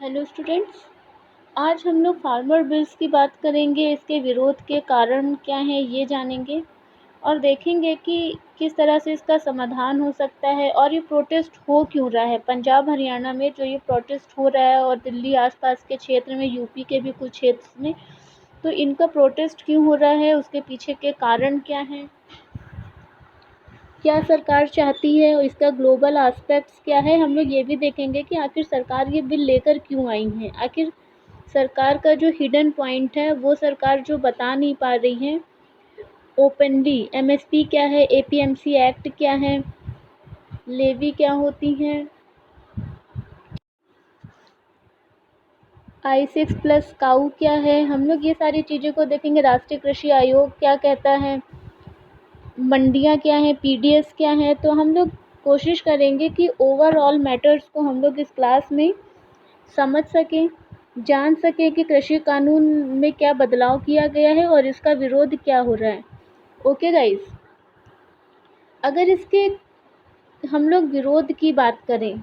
Hello students. आज हम लोग फार्मर बिल्स की बात करेंगे। इसके विरोध के कारण क्या हैं ये जानेंगे और देखेंगे कि किस तरह से इसका समाधान हो सकता है और ये प्रोटेस्ट हो क्यों रहा है। पंजाब हरियाणा में जो ये प्रोटेस्ट हो रहा है और दिल्ली आसपास के क्षेत्र में, यूपी के भी कुछ क्षेत्र में, तो इनका प्रोटेस्ट क्यों हो रहा है, उसके पीछे के कारण क्या हैं, क्या सरकार चाहती है और इसका ग्लोबल एस्पेक्ट्स क्या है। हम लोग ये भी देखेंगे कि आखिर सरकार ये बिल लेकर क्यों आई है। आखिर सरकार का जो हिडन पॉइंट है वो सरकार जो बता नहीं पा रही है ओपनली। एमएसपी क्या है, एपीएमसी एक्ट क्या है, लेवी क्या होती हैं, I6+ काऊ क्या है, हम लोग ये सारी चीज़ों को देखेंगे। राष्ट्रीय कृषि आयोग क्या कहता है, मंडियाँ क्या हैं, पीडीएस क्या है। तो हम लोग कोशिश करेंगे कि ओवरऑल मैटर्स को हम लोग इस क्लास में समझ सकें, जान सकें कि कृषि कानून में क्या बदलाव किया गया है और इसका विरोध क्या हो रहा है। ओके गाइस, अगर इसके हम लोग विरोध की बात करें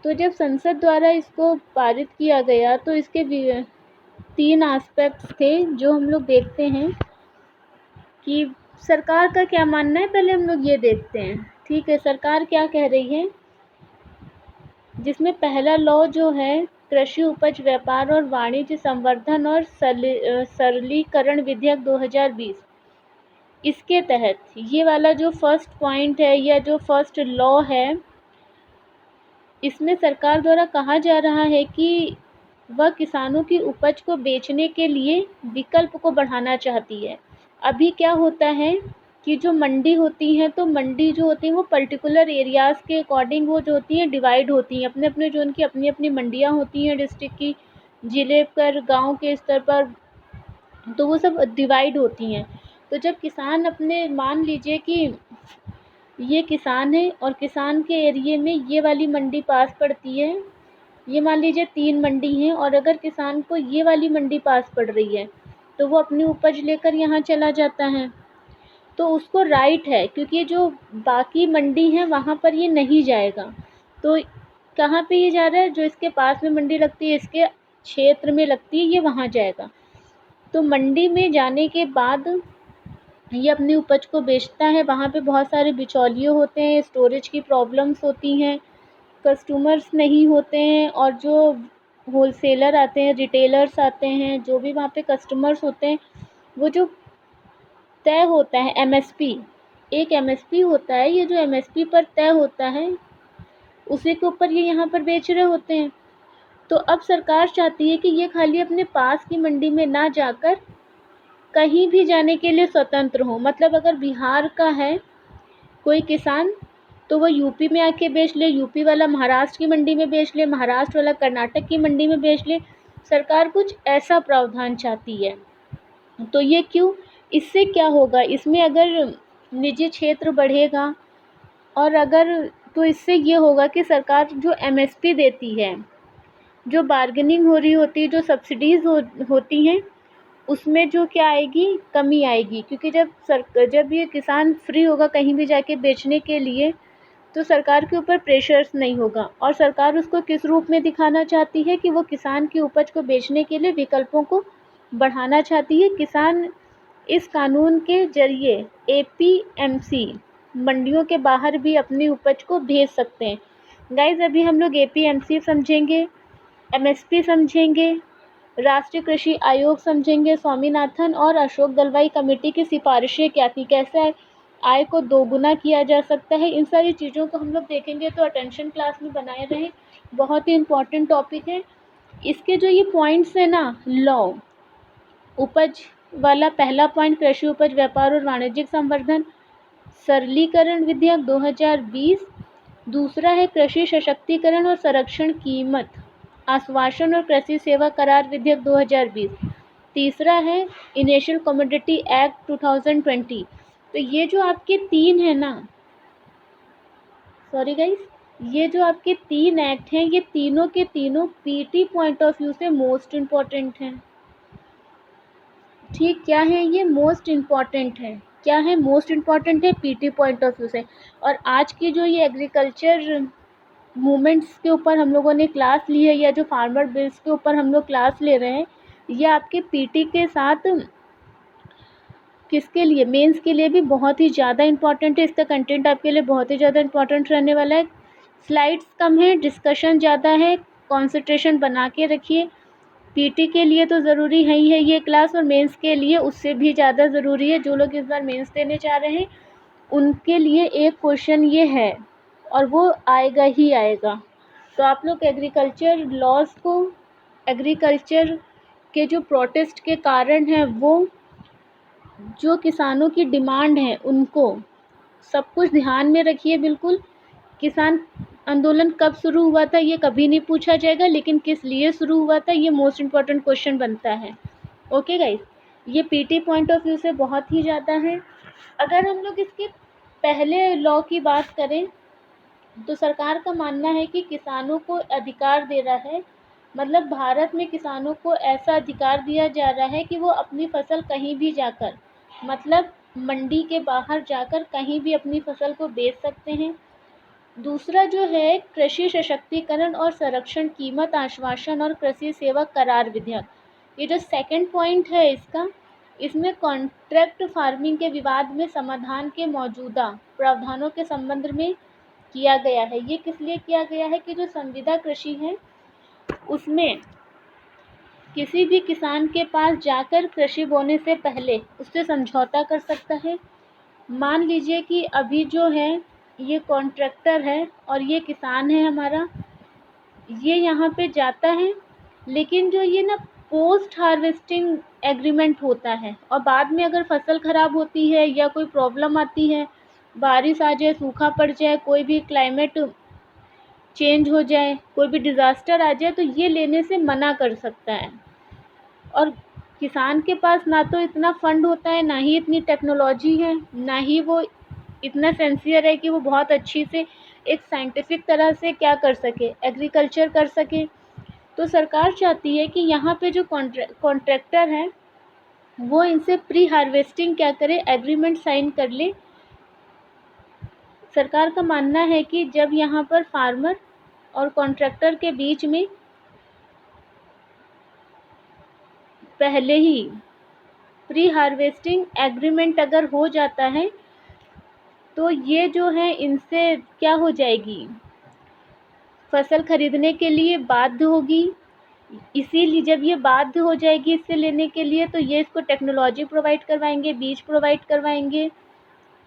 तो जब संसद द्वारा इसको पारित किया गया तो इसके 3 एस्पेक्ट्स थे जो हम लोग देखते हैं कि सरकार का क्या मानना है। पहले हम लोग ये देखते हैं, ठीक है, सरकार क्या कह रही है। जिसमें पहला लॉ जो है कृषि उपज व्यापार और वाणिज्य संवर्धन और सरलीकरण विधेयक 2020, इसके तहत ये वाला जो फर्स्ट पॉइंट है या जो फर्स्ट लॉ है, इसमें सरकार द्वारा कहा जा रहा है कि वह किसानों की उपज को बेचने के लिए विकल्प को बढ़ाना चाहती है। अभी क्या होता है कि जो मंडी होती हैं, तो मंडी जो होती हैं वो पर्टिकुलर एरियाज़ के अकॉर्डिंग वो जो होती हैं डिवाइड होती हैं। अपने अपने जो उनकी अपनी अपनी मंडियाँ होती हैं डिस्ट्रिक्ट की, ज़िले पर, गांव के स्तर पर, तो वो सब डिवाइड होती हैं। तो जब किसान अपने, मान लीजिए कि ये किसान है और किसान के एरिए में ये वाली मंडी पास पड़ती है, ये मान लीजिए 3 मंडी हैं, और अगर किसान को ये वाली मंडी पास पड़ रही है तो वो अपनी उपज लेकर यहाँ चला जाता है, तो उसको राइट है, क्योंकि जो बाकी मंडी है वहाँ पर ये नहीं जाएगा। तो कहाँ पे ये जा रहा है, जो इसके पास में मंडी लगती है, इसके क्षेत्र में लगती है, ये वहाँ जाएगा। तो मंडी में जाने के बाद ये अपनी उपज को बेचता है। वहाँ पे बहुत सारे बिचौलिए होते हैं, स्टोरेज की प्रॉब्लम्स होती हैं, कस्टमर्स नहीं होते हैं, और जो होलसेलर आते हैं, रिटेलर्स आते हैं, जो भी वहाँ पे कस्टमर्स होते हैं, वो जो तय होता है एमएसपी, एक एमएसपी होता है, ये जो एमएसपी पर तय होता है उसी के ऊपर ये यहाँ पर बेच रहे होते हैं। तो अब सरकार चाहती है कि ये खाली अपने पास की मंडी में ना जाकर कहीं भी जाने के लिए स्वतंत्र हो। मतलब अगर बिहार का है कोई किसान तो वो यूपी में आके बेच ले, यूपी वाला महाराष्ट्र की मंडी में बेच ले, महाराष्ट्र वाला कर्नाटक की मंडी में बेच ले। सरकार कुछ ऐसा प्रावधान चाहती है। तो ये क्यों, इससे क्या होगा, इसमें अगर निजी क्षेत्र बढ़ेगा और अगर, तो इससे ये होगा कि सरकार जो एमएसपी देती है, जो बार्गेनिंग हो रही होती है, जो सब्सिडीज़ होती हैं, उसमें जो क्या आएगी, कमी आएगी। क्योंकि जब ये किसान फ्री होगा कहीं भी जाके बेचने के लिए तो सरकार के ऊपर प्रेशर्स नहीं होगा। और सरकार उसको किस रूप में दिखाना चाहती है कि वो किसान की उपज को बेचने के लिए विकल्पों को बढ़ाना चाहती है। किसान इस कानून के जरिए एपीएमसी मंडियों के बाहर भी अपनी उपज को भेज सकते हैं। गाइज, अभी हम लोग एपीएमसी समझेंगे, एमएसपी समझेंगे, राष्ट्रीय कृषि आयोग समझेंगे, स्वामीनाथन और अशोक दलवाई कमेटी की सिफारिशें क्या थी, कैसे आय को दोगुना किया जा सकता है, इन सारी चीज़ों को हम लोग देखेंगे। तो अटेंशन क्लास में बनाए रहें, बहुत ही इम्पॉर्टेंट टॉपिक है। इसके जो ये पॉइंट्स हैं ना, लॉ, उपज वाला पहला पॉइंट कृषि उपज व्यापार और वाणिज्यिक संवर्धन सरलीकरण विधेयक 2020, दूसरा है कृषि सशक्तिकरण और संरक्षण कीमत आश्वासन और कृषि सेवा करार विधेयक 2020, तीसरा है इनिशियल कमोडिटी एक्ट 2020। तो ये जो आपके 3 है ना, सॉरी गाइस, ये जो आपके 3 एक्ट हैं, ये तीनों के तीनों पीटी पॉइंट ऑफ व्यू से मोस्ट इम्पॉर्टेंट हैं। ठीक, क्या है ये, मोस्ट इम्पॉर्टेंट है। क्या है, मोस्ट इम्पॉर्टेंट है पीटी पॉइंट ऑफ व्यू से। और आज की जो ये एग्रीकल्चर मूवमेंट्स के ऊपर हम लोगों ने क्लास ली है या जो फार्मर बिल्स के ऊपर हम लोग क्लास ले रहे हैं, ये आपके पीटी के साथ किसके लिए, मेंस के लिए भी बहुत ही ज़्यादा इम्पॉर्टेंट है। इसका कंटेंट आपके लिए बहुत ही ज़्यादा इम्पॉर्टेंट रहने वाला है। स्लाइड्स कम है, डिस्कशन ज़्यादा है, कंसंट्रेशन बना के रखिए। पीटी के लिए तो ज़रूरी है ही है ये क्लास, और मेंस के लिए उससे भी ज़्यादा ज़रूरी है। जो लोग इस बार मेंस देने जा रहे हैं उनके लिए एक क्वेश्चन ये है और वो आएगा ही आएगा। तो आप लोग एग्रीकल्चर लॉज को, एग्रीकल्चर के जो प्रोटेस्ट के कारण हैं, वो जो किसानों की डिमांड है उनको सब कुछ ध्यान में रखिए। बिल्कुल, किसान आंदोलन कब शुरू हुआ था ये कभी नहीं पूछा जाएगा, लेकिन किस लिए शुरू हुआ था ये मोस्ट इम्पॉर्टेंट क्वेश्चन बनता है। ओके गाइस, ये पीटी पॉइंट ऑफ व्यू से बहुत ही ज़्यादा है। अगर हम लोग इसके पहले लॉ की बात करें तो सरकार का मानना है कि किसानों को अधिकार दे रहा है, मतलब भारत में किसानों को ऐसा अधिकार दिया जा रहा है कि वो अपनी फसल कहीं भी जाकर, मतलब मंडी के बाहर जाकर कहीं भी अपनी फसल को बेच सकते हैं। दूसरा जो है कृषि सशक्तिकरण और संरक्षण, कीमत आश्वासन और कृषि सेवा करार विधेयक, ये जो सेकंड पॉइंट है इसका, इसमें कॉन्ट्रैक्ट फार्मिंग के विवाद में समाधान के मौजूदा प्रावधानों के संबंध में किया गया है। ये किस लिए किया गया है कि जो संविदा कृषि है उसमें किसी भी किसान के पास जाकर कृषि बोने से पहले उससे समझौता कर सकता है। मान लीजिए कि अभी जो है ये कॉन्ट्रैक्टर है और ये किसान है हमारा, ये यहाँ पे जाता है, लेकिन जो ये ना पोस्ट हार्वेस्टिंग एग्रीमेंट होता है और बाद में अगर फसल ख़राब होती है या कोई प्रॉब्लम आती है, बारिश आ जाए, सूखा पड़ जाए, कोई भी क्लाइमेट चेंज हो जाए, कोई भी डिज़ास्टर आ जाए, तो ये लेने से मना कर सकता है। और किसान के पास ना तो इतना फंड होता है, ना ही इतनी टेक्नोलॉजी है, ना ही वो इतना सिंसियर है कि वो बहुत अच्छी से एक साइंटिफिक तरह से क्या कर सके, एग्रीकल्चर कर सके। तो सरकार चाहती है कि यहाँ पे जो कॉन्ट्रैक्टर हैं वो इनसे प्री हार्वेस्टिंग क्या करे, एग्रीमेंट साइन कर ले। सरकार का मानना है कि जब यहाँ पर फार्मर और कॉन्ट्रैक्टर के बीच में पहले ही प्री हार्वेस्टिंग एग्रीमेंट अगर हो जाता है तो ये जो है इनसे क्या हो जाएगी, फसल खरीदने के लिए बाध्य होगी। इसीलिए जब ये बाध्य हो जाएगी इससे लेने के लिए, तो ये इसको टेक्नोलॉजी प्रोवाइड करवाएंगे, बीज प्रोवाइड करवाएंगे,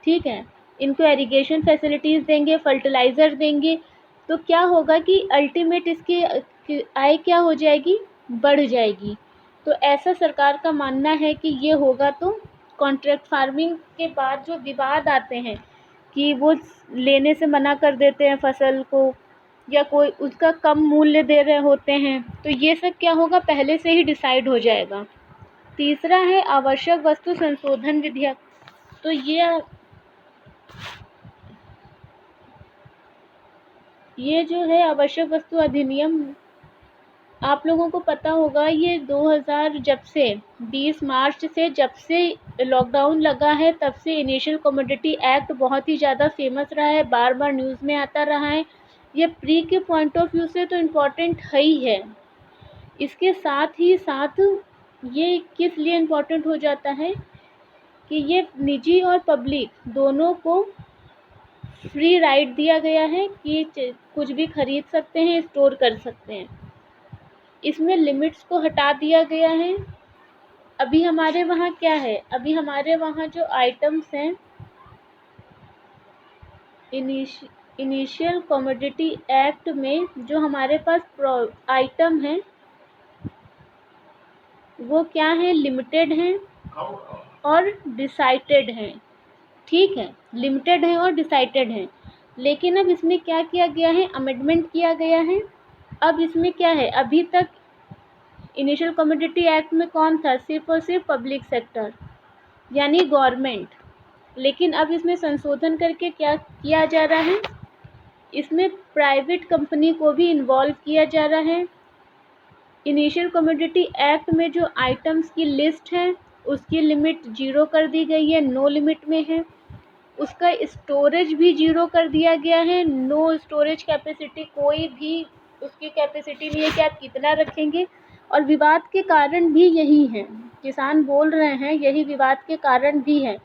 ठीक है, इनको इरिगेशन फैसिलिटीज़ देंगे, फर्टिलाइज़र देंगे। तो क्या होगा कि अल्टीमेट इसकी आय क्या हो जाएगी, बढ़ जाएगी। तो ऐसा सरकार का मानना है कि ये होगा। तो कॉन्ट्रैक्ट फार्मिंग के बाद जो विवाद आते हैं कि वो लेने से मना कर देते हैं फसल को, या कोई उसका कम मूल्य दे रहे होते हैं, तो ये सब क्या होगा, पहले से ही डिसाइड हो जाएगा। तीसरा है आवश्यक वस्तु संशोधन विधेयक। तो ये जो है आवश्यक वस्तु अधिनियम, आप लोगों को पता होगा ये 2000 जब से 20 मार्च से जब से लॉकडाउन लगा है तब से इनिशियल कमोडिटी एक्ट बहुत ही ज़्यादा फेमस रहा है, बार बार न्यूज़ में आता रहा है। ये प्री के पॉइंट ऑफ व्यू से तो इम्पॉर्टेंट है ही है, इसके साथ ही साथ ये किस लिए इम्पॉर्टेंट हो जाता है कि ये निजी और पब्लिक दोनों को फ्री राइट दिया गया है कि कुछ भी खरीद सकते हैं, स्टोर कर सकते हैं। इसमें लिमिट्स को हटा दिया गया है। अभी हमारे वहाँ क्या है, अभी हमारे वहाँ जो आइटम्स हैं इनिशियल कमोडिटी एक्ट में, जो हमारे पास आइटम हैं वो क्या हैं, लिमिटेड हैं और डिसाइडेड हैं, ठीक है, लिमिटेड हैं और डिसाइडेड हैं। लेकिन अब इसमें क्या किया गया है, अमेंडमेंट किया गया है। अब इसमें क्या है, अभी तक इनिशियल कमोडिटी एक्ट में कौन था, सिर्फ और सिर्फ पब्लिक सेक्टर यानी गवर्नमेंट। लेकिन अब इसमें संशोधन करके क्या किया जा रहा है, इसमें प्राइवेट कंपनी को भी इन्वॉल्व किया जा रहा है। इनिशियल कमोडिटी एक्ट में जो आइटम्स की लिस्ट है उसकी लिमिट 0 कर दी गई है, नो लिमिट में है। उसका स्टोरेज भी ज़ीरो कर दिया गया है, नो स्टोरेज कैपेसिटी, कोई भी उसकी कैपेसिटी नहीं है कि आप कितना रखेंगे। और विवाद के कारण भी यही है, किसान बोल रहे हैं यही विवाद के कारण भी है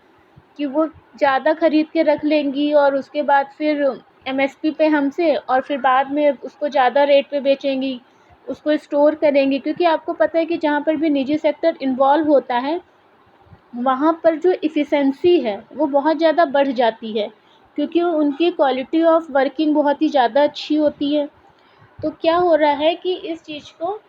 कि वो ज़्यादा खरीद के रख लेंगी और उसके बाद फिर एमएसपी पे हमसे, और फिर बाद में उसको ज़्यादा रेट पे बेचेंगी, उसको स्टोर करेंगी। क्योंकि आपको पता है कि जहाँ पर भी निजी सेक्टर इन्वॉल्व होता है वहाँ पर जो इफ़िशेंसी है वो बहुत ज़्यादा बढ़ जाती है, क्योंकि उनकी क्वालिटी ऑफ वर्किंग बहुत ही ज़्यादा अच्छी होती है। तो क्या हो रहा है कि इस चीज़ को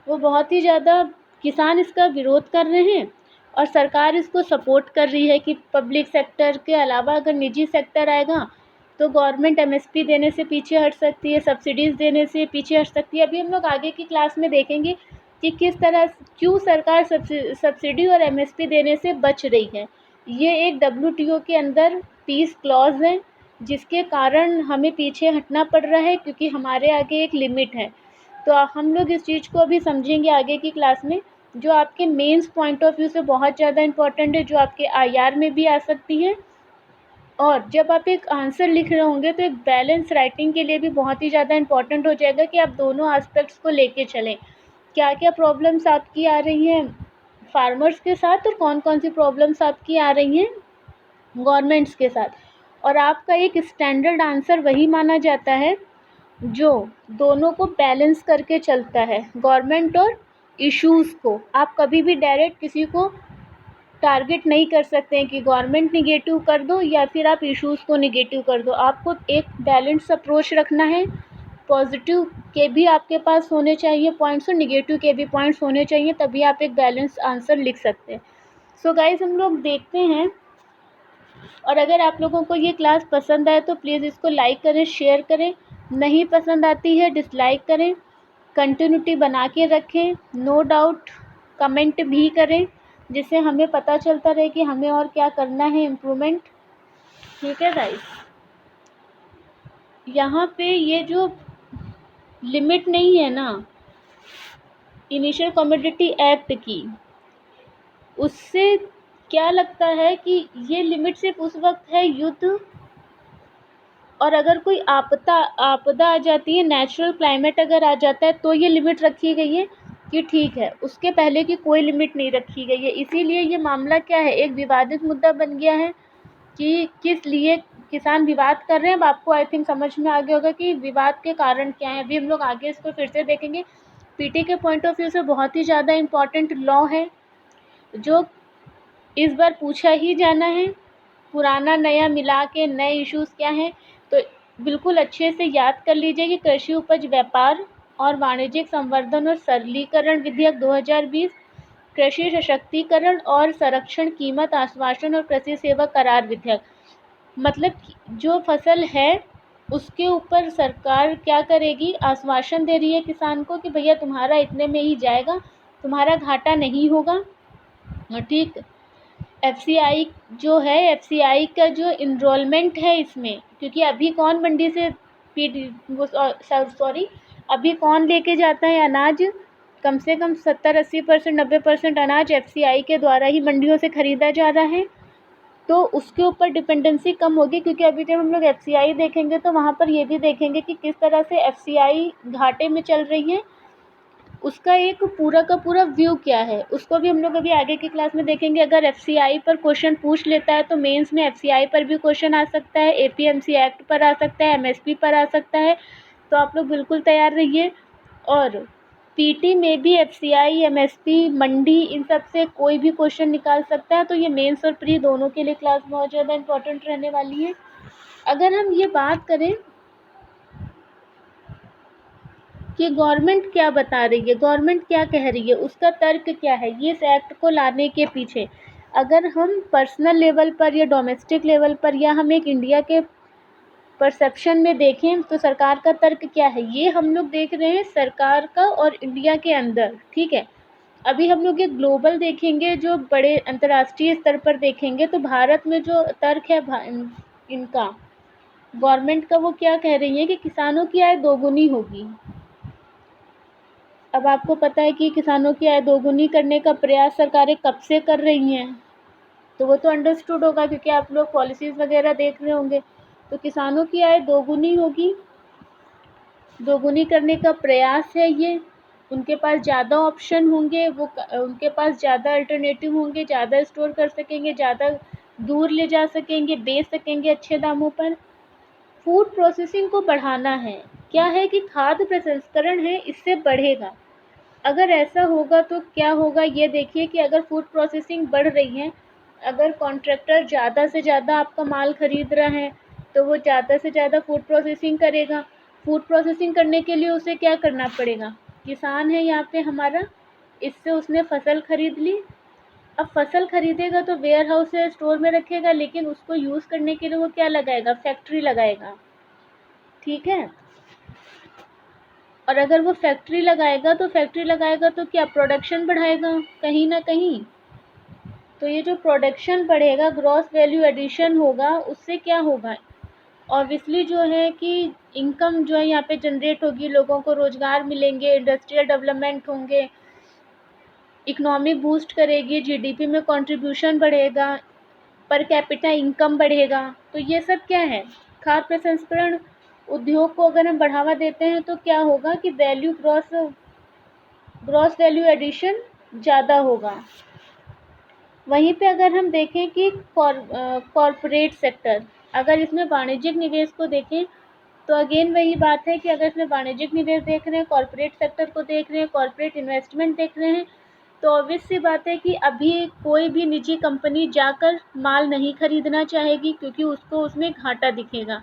वो बहुत ही ज़्यादा किसान इसका विरोध कर रहे हैं और सरकार इसको सपोर्ट कर रही है कि पब्लिक सेक्टर के अलावा अगर निजी सेक्टर आएगा तो गवर्नमेंट एमएसपी देने से पीछे हट सकती है, सब्सिडीज़ देने से पीछे हट सकती है। अभी हम लोग आगे की क्लास में देखेंगे कि किस तरह क्यों सरकार सब्सिडी और एमएसपी देने से बच रही है। ये एक डब्ल्यूटीओ के अंदर पीस क्लॉज है जिसके कारण हमें पीछे हटना पड़ रहा है, क्योंकि हमारे आगे एक लिमिट है। तो हम लोग इस चीज़ को अभी समझेंगे आगे की क्लास में, जो आपके मेंस पॉइंट ऑफ व्यू से बहुत ज़्यादा इम्पोर्टेंट है, जो आपके आईआर में भी आ सकती है। और जब आप एक आंसर लिख रहे होंगे तो एक बैलेंस राइटिंग के लिए भी बहुत ही ज़्यादा इम्पोर्टेंट हो जाएगा कि आप दोनों एस्पेक्ट्स को लेके चलें। क्या क्या प्रॉब्लम्स आपकी आ रही हैं फार्मर्स के साथ और कौन कौन सी प्रॉब्लम्स आपकी आ रही हैं गवर्नमेंट्स के साथ। और आपका एक स्टैंडर्ड आंसर वही माना जाता है जो दोनों को बैलेंस करके चलता है, गवर्नमेंट और इश्यूज़ को। आप कभी भी डायरेक्ट किसी को टारगेट नहीं कर सकते हैं कि गवर्नमेंट निगेटिव कर दो या फिर आप इश्यूज़ को निगेटिव कर दो। आपको एक बैलेंस अप्रोच रखना है, पॉजिटिव के भी आपके पास होने चाहिए पॉइंट्स और निगेटिव के भी पॉइंट्स होने चाहिए, तभी आप एक बैलेंस आंसर लिख सकते हैं। सो गाइज हम लोग देखते हैं, और अगर आप लोगों को ये क्लास पसंद आए तो प्लीज़ इसको लाइक करें, शेयर करें, नहीं पसंद आती है डिसलाइक करें, कंटिन्यूटी बना के रखें, नो डाउट कमेंट भी करें, जिससे हमें पता चलता रहे कि हमें और क्या करना है इम्प्रूवमेंट। ठीक है गाइस, यहाँ पे ये जो लिमिट नहीं है ना इनिशियल कमोडिटी एक्ट की, उससे क्या लगता है कि ये लिमिट सिर्फ उस वक्त है युद्ध और अगर कोई आपदा आ जाती है, नेचुरल क्लाइमेट अगर आ जाता है तो ये लिमिट रखी गई है कि ठीक है, उसके पहले की कोई लिमिट नहीं रखी गई है। इसीलिए ये मामला क्या है, एक विवादित मुद्दा बन गया है कि किस लिए किसान विवाद कर रहे हैं। अब आपको आई थिंक समझ में आ गया होगा कि विवाद के कारण क्या है। अभी हम लोग आगे इसको फिर से देखेंगे। पीटी के पॉइंट ऑफ व्यू से बहुत ही ज़्यादा इम्पॉर्टेंट लॉ है जो इस बार पूछा ही जाना है। पुराना नया मिला के नए इश्यूज़ क्या हैं, तो बिल्कुल अच्छे से याद कर लीजिए कि कृषि उपज व्यापार और वाणिज्यिक संवर्धन और सरलीकरण विधेयक 2020, कृषि सशक्तिकरण और संरक्षण कीमत आश्वासन और कृषि सेवा करार विधेयक। मतलब जो फसल है उसके ऊपर सरकार क्या करेगी, आश्वासन दे रही है किसान को कि भैया तुम्हारा इतने में ही जाएगा, तुम्हारा घाटा नहीं होगा। ठीक, एफसीआई जो है, एफसीआई का जो इनरोलमेंट है इसमें, क्योंकि अभी कौन मंडी से अभी कौन लेके जाता है अनाज, कम से कम 70-80%, 90% अनाज एफसीआई के द्वारा ही मंडियों से ख़रीदा जा रहा है। तो उसके ऊपर डिपेंडेंसी कम होगी, क्योंकि अभी जब हम लोग एफसीआई देखेंगे तो वहाँ पर ये भी देखेंगे कि किस तरह से एफसीआई घाटे में चल रही है, उसका एक पूरा का पूरा व्यू क्या है, उसको भी हम लोग अभी आगे की क्लास में देखेंगे। अगर एफसीआई पर क्वेश्चन पूछ लेता है तो मेंस में एफसीआई पर भी क्वेश्चन आ सकता है, एपीएमसी एक्ट पर आ सकता है, एमएसपी पर आ सकता है। तो आप लोग बिल्कुल तैयार रहिए। और पीटी में भी एफसीआई, एमएसपी, मंडी, इन सब से कोई भी क्वेश्चन निकाल सकता है। तो ये मेंस और प्री दोनों के लिए क्लास बहुत ज़्यादा इंपॉर्टेंट रहने वाली है। अगर हम ये बात करें कि गवर्नमेंट क्या बता रही है, गवर्नमेंट क्या कह रही है, उसका तर्क क्या है ये इस एक्ट को लाने के पीछे, अगर हम पर्सनल लेवल पर या डोमेस्टिक लेवल पर या हम एक इंडिया के परसेप्शन में देखें तो सरकार का तर्क क्या है, ये हम लोग देख रहे हैं सरकार का और इंडिया के अंदर। ठीक है, अभी हम लोग ये ग्लोबल देखेंगे, जो बड़े अंतर्राष्ट्रीय स्तर पर देखेंगे, तो भारत में जो तर्क है इनका गवर्नमेंट का, वो क्या कह रही है कि किसानों की आय दोगुनी होगी। अब आपको पता है कि किसानों की आय दोगुनी करने का प्रयास सरकारें कब से कर रही हैं, तो वो तो अंडरस्टूड होगा क्योंकि आप लोग पॉलिसीज़ वगैरह देख रहे होंगे। तो किसानों की आय दोगुनी होगी, दोगुनी करने का प्रयास है ये। उनके पास ज़्यादा ऑप्शन होंगे, उनके पास ज़्यादा अल्टरनेटिव होंगे, ज़्यादा स्टोर कर सकेंगे, ज़्यादा दूर ले जा सकेंगे, बेच सकेंगे अच्छे दामों पर। फूड प्रोसेसिंग को बढ़ाना है, क्या है कि खाद्य प्रसंस्करण है इससे बढ़ेगा। अगर ऐसा होगा तो क्या होगा ये देखिए कि अगर फूड प्रोसेसिंग बढ़ रही है, अगर कॉन्ट्रैक्टर ज़्यादा से ज़्यादा आपका माल खरीद रहा है तो वो ज़्यादा से ज़्यादा फूड प्रोसेसिंग करेगा। फूड प्रोसेसिंग करने के लिए उसे क्या करना पड़ेगा, किसान है यहाँ पे हमारा, इससे उसने फसल खरीद ली। अब फसल खरीदेगा तो वेयर हाउस या स्टोर में रखेगा, लेकिन उसको यूज़ करने के लिए वो क्या लगाएगा, फैक्ट्री लगाएगा, ठीक है। और अगर वो फैक्ट्री लगाएगा तो क्या प्रोडक्शन बढ़ाएगा कहीं ना कहीं। तो ये जो प्रोडक्शन बढ़ेगा, ग्रॉस वैल्यू एडिशन होगा, उससे क्या होगा, ऑब्वियसली जो है कि इनकम जो है यहाँ पे जनरेट होगी, लोगों को रोज़गार मिलेंगे, इंडस्ट्रियल डेवलपमेंट होंगे, इकोनॉमी बूस्ट करेगी, जीडीपी में कंट्रीब्यूशन बढ़ेगा, पर कैपिटा इनकम बढ़ेगा। तो ये सब क्या है, खाद्य प्रसंस्करण उद्योग को अगर हम बढ़ावा देते हैं तो क्या होगा कि ग्रॉस वैल्यू एडिशन ज़्यादा होगा। वहीं पे अगर हम देखें कि कॉरपोरेट सेक्टर, अगर इसमें वाणिज्यिक निवेश को देखें तो अगेन वही बात है कि अगर इसमें वाणिज्यिक निवेश देख रहे हैं, कॉरपोरेट सेक्टर को देख रहे हैं, कॉरपोरेट इन्वेस्टमेंट देख रहे हैं, तो ऑब्वियस सी बात है कि अभी कोई भी निजी कंपनी जाकर माल नहीं खरीदना चाहेगी क्योंकि उसको उसमें घाटा दिखेगा।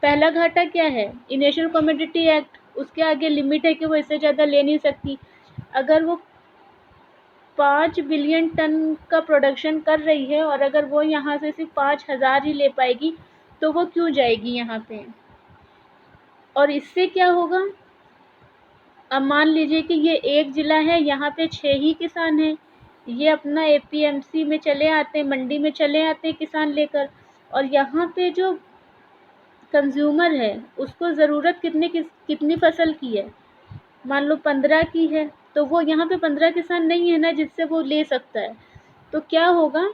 पहला घाटा क्या है, इनिशियल कमोडिटी एक्ट, उसके आगे लिमिट है कि वो इससे ज़्यादा ले नहीं सकती। अगर वो 5 बिलियन टन का प्रोडक्शन कर रही है और अगर वो यहाँ से सिर्फ 5,000 ही ले पाएगी तो वो क्यों जाएगी यहाँ पे। और इससे क्या होगा, अब मान लीजिए कि ये एक ज़िला है, यहाँ पे 6 ही किसान हैं, ये अपना एपीएमसी में चले आते हैं, मंडी में चले आते हैं किसान लेकर, और यहाँ पे जो कंज्यूमर है उसको ज़रूरत कितनी फसल की है, मान लो 15 की है, तो वो यहाँ पे 15 किसान नहीं है ना जिससे वो ले सकता है। तो क्या होगा,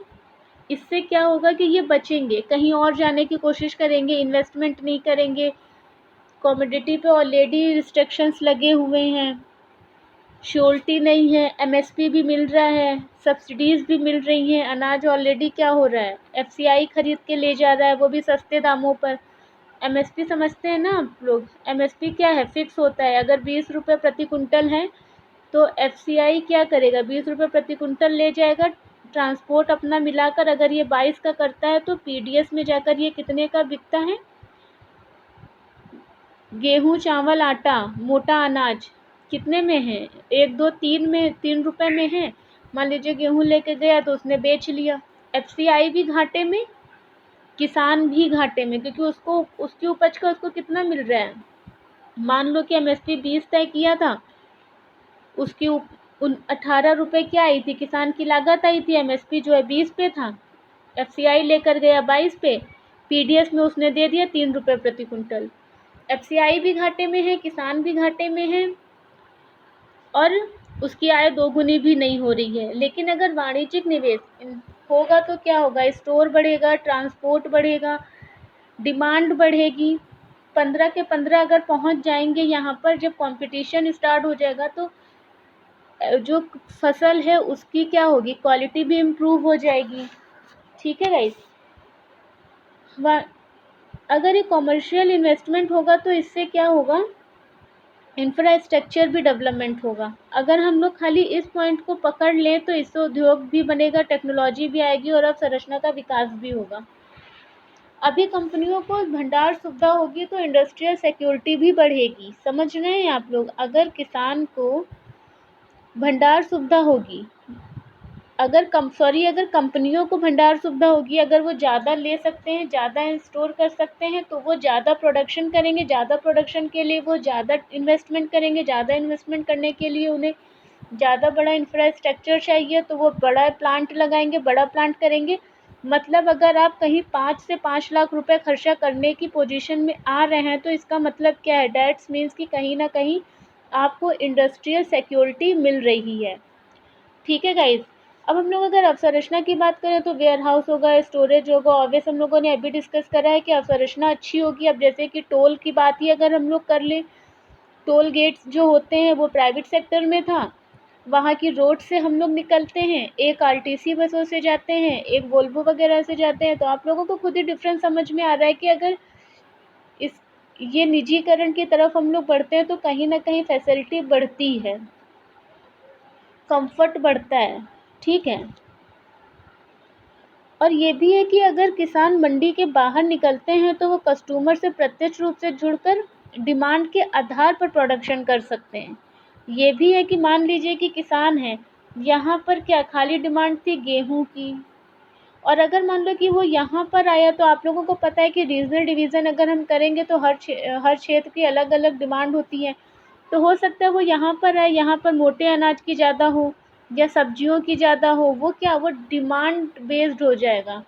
इससे क्या होगा कि ये बचेंगे, कहीं और जाने की कोशिश करेंगे, इन्वेस्टमेंट नहीं करेंगे। कमोडिटी पे ऑलरेडी रिस्ट्रिक्शंस लगे हुए हैं, श्योरिटी नहीं है, एमएसपी भी मिल रहा है, सब्सिडीज़ भी मिल रही हैं, अनाज ऑलरेडी क्या हो रहा है, एफसीआई खरीद के ले जा रहा है, वो भी सस्ते दामों पर। एमएसपी समझते हैं ना आप लोग, एमएसपी क्या है, फिक्स होता है। अगर 20 रुपये प्रति कुंटल है तो एफसीआई क्या करेगा, 20 रुपये प्रति कुंटल ले जाएगा, ट्रांसपोर्ट अपना मिलाकर अगर ये 22 का करता है तो पीडीएस में जाकर ये कितने का बिकता है। गेहूँ, चावल, आटा, मोटा अनाज कितने में है, 1 2 3 में, 3 रुपये में है। मान लीजिए गेहूँ लेके गया तो उसने बेच लिया, एफसीआई भी घाटे में, किसान भी घाटे में, क्योंकि उसको उसकी उपज का उसको कितना मिल रहा है। मान लो कि एमएसपी 20 तय किया था, उसकी 18 रुपये क्या आई थी, किसान की लागत आई थी, एमएसपी जो है 20 पे था, एफसीआई लेकर गया 22 पे, पीडीएस में उसने दे दिया 3 रुपये प्रति कुंटल। एफसीआई भी घाटे में है, किसान भी घाटे में है, और उसकी आय दोगुनी भी नहीं हो रही है। लेकिन अगर वाणिज्यिक निवेश होगा तो क्या होगा, स्टोर बढ़ेगा, ट्रांसपोर्ट बढ़ेगा, डिमांड बढ़ेगी। 15 के 15 अगर पहुंच जाएंगे यहाँ पर, जब कंपटीशन स्टार्ट हो जाएगा तो जो फसल है उसकी क्या होगी, क्वालिटी भी इम्प्रूव हो जाएगी, ठीक है गाइस। अगर ये कॉमर्शियल इन्वेस्टमेंट होगा तो इससे क्या होगा, इंफ्रास्ट्रक्चर भी डेवलपमेंट होगा। अगर हम लोग खाली इस पॉइंट को पकड़ लें तो इससे उद्योग भी बनेगा, टेक्नोलॉजी भी आएगी और अवसंरचना का विकास भी होगा। अभी कंपनियों को भंडार सुविधा होगी तो इंडस्ट्रियल सिक्योरिटी भी बढ़ेगी, समझ रहे हैं आप लोग। अगर किसान को भंडार सुविधा होगी, अगर कंपनियों को भंडार सुविधा होगी, अगर वो ज़्यादा ले सकते हैं, ज़्यादा स्टोर कर सकते हैं तो वो ज़्यादा प्रोडक्शन करेंगे, ज़्यादा प्रोडक्शन के लिए वो ज़्यादा इन्वेस्टमेंट करेंगे, ज़्यादा इन्वेस्टमेंट करने के लिए उन्हें ज़्यादा बड़ा इंफ्रास्ट्रक्चर चाहिए तो वो बड़ा प्लांट लगाएंगे, बड़ा प्लांट करेंगे। मतलब अगर आप कहीं 5 से 5 लाख रुपए खर्चा करने की पोजीशन में आ रहे हैं तो इसका मतलब क्या है, डैट्स मीन्स कि कहीं ना कहीं आपको इंडस्ट्रियल सिक्योरिटी मिल रही है, ठीक है गाइज। अब हम लोग अगर अवसंरचना की बात करें तो वेयर हाउस होगा, स्टोरेज होगा, ऑब्वियस हम लोगों ने अभी डिस्कस करा है कि अवसंरचना अच्छी होगी। अब जैसे कि टोल की बात ही अगर हम लोग कर लें, टोल गेट्स जो होते हैं वो प्राइवेट सेक्टर में था, वहाँ की रोड से हम लोग निकलते हैं, एक आरटीसी बसों से जाते हैं, एक वोल्वो वगैरह से जाते हैं, तो आप लोगों को खुद ही डिफरेंस समझ में आ रहा है कि अगर इस ये निजीकरण की तरफ हम लोग बढ़ते हैं तो कहीं ना कहीं फैसिलिटी बढ़ती है, कंफर्ट बढ़ता है, ठीक है। और ये भी है कि अगर किसान मंडी के बाहर निकलते हैं तो वो कस्टमर से प्रत्यक्ष रूप से जुड़कर डिमांड के आधार पर प्रोडक्शन कर सकते हैं। ये भी है कि मान लीजिए कि किसान है, यहाँ पर क्या खाली डिमांड थी गेहूँ की, और अगर मान लो कि वो यहाँ पर आया, तो आप लोगों को पता है कि रीजनल डिवीज़न अगर हम करेंगे तो हर क्षेत्र की अलग अलग डिमांड होती है। तो हो सकता है वो यहाँ पर आए, यहाँ पर मोटे अनाज की ज़्यादा हो या सब्जियों की ज़्यादा हो, वो डिमांड बेस्ड हो जाएगा,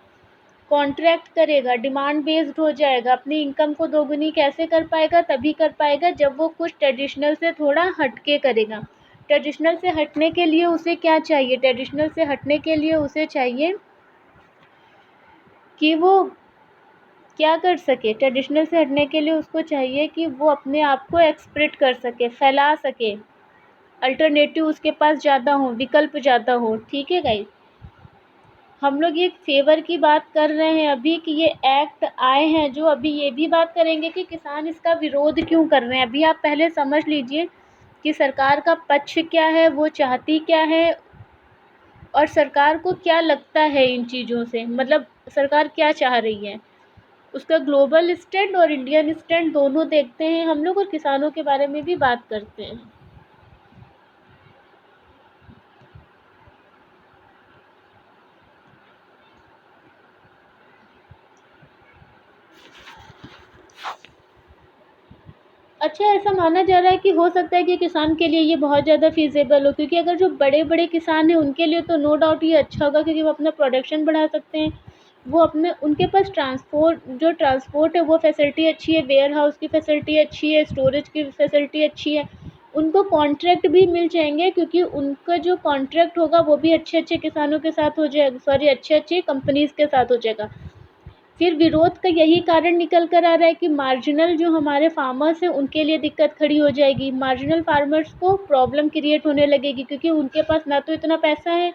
कॉन्ट्रैक्ट करेगा, डिमांड बेस्ड हो जाएगा। अपनी इनकम को दोगुनी कैसे कर पाएगा? तभी कर पाएगा जब वो कुछ ट्रेडिशनल से थोड़ा हटके करेगा। ट्रेडिशनल से हटने के लिए उसे क्या चाहिए? ट्रेडिशनल से हटने के लिए उसे चाहिए कि वो क्या कर सके? ट्रेडिशनल से हटने के लिए उसको चाहिए कि वो अपने आप को एक्सप्रेट कर सके, फैला सके, अल्टरनेटिव उसके पास ज़्यादा हो, विकल्प ज़्यादा हो, ठीक है गाइस। हम लोग ये फेवर की बात कर रहे हैं अभी कि ये एक्ट आए हैं, जो अभी ये भी बात करेंगे कि किसान इसका विरोध क्यों कर रहे हैं। अभी आप पहले समझ लीजिए कि सरकार का पक्ष क्या है, वो चाहती क्या है, और सरकार को क्या लगता है इन चीज़ों से, मतलब सरकार क्या चाह रही है। उसका ग्लोबल स्टैंड और इंडियन स्टैंड दोनों देखते हैं हम लोग, और किसानों के बारे में भी बात करते हैं। अच्छा, ऐसा माना जा रहा है कि हो सकता है कि किसान के लिए ये बहुत ज़्यादा फ़ीज़ेबल हो, क्योंकि अगर जो बड़े-बड़े किसान हैं उनके लिए तो नो डाउट ये अच्छा होगा, क्योंकि वो अपना प्रोडक्शन बढ़ा सकते हैं। वो अपने उनके पास ट्रांसपोर्ट है वो फैसिलिटी अच्छी है, वेयर हाउस की फैसिलिटी अच्छी है, स्टोरेज की फैसिलिटी अच्छी है। उनको कॉन्ट्रैक्ट भी मिल जाएँगे, क्योंकि उनका जो कॉन्ट्रैक्ट होगा वो भी अच्छे-अच्छे किसानों के साथ हो जाएगा, सॉरी अच्छे-अच्छे कंपनीज़ के साथ हो जाएगा। फिर विरोध का यही कारण निकल कर आ रहा है कि मार्जिनल जो हमारे फार्मर्स हैं उनके लिए दिक्कत खड़ी हो जाएगी। मार्जिनल फार्मर्स को प्रॉब्लम क्रिएट होने लगेगी, क्योंकि उनके पास ना तो इतना पैसा है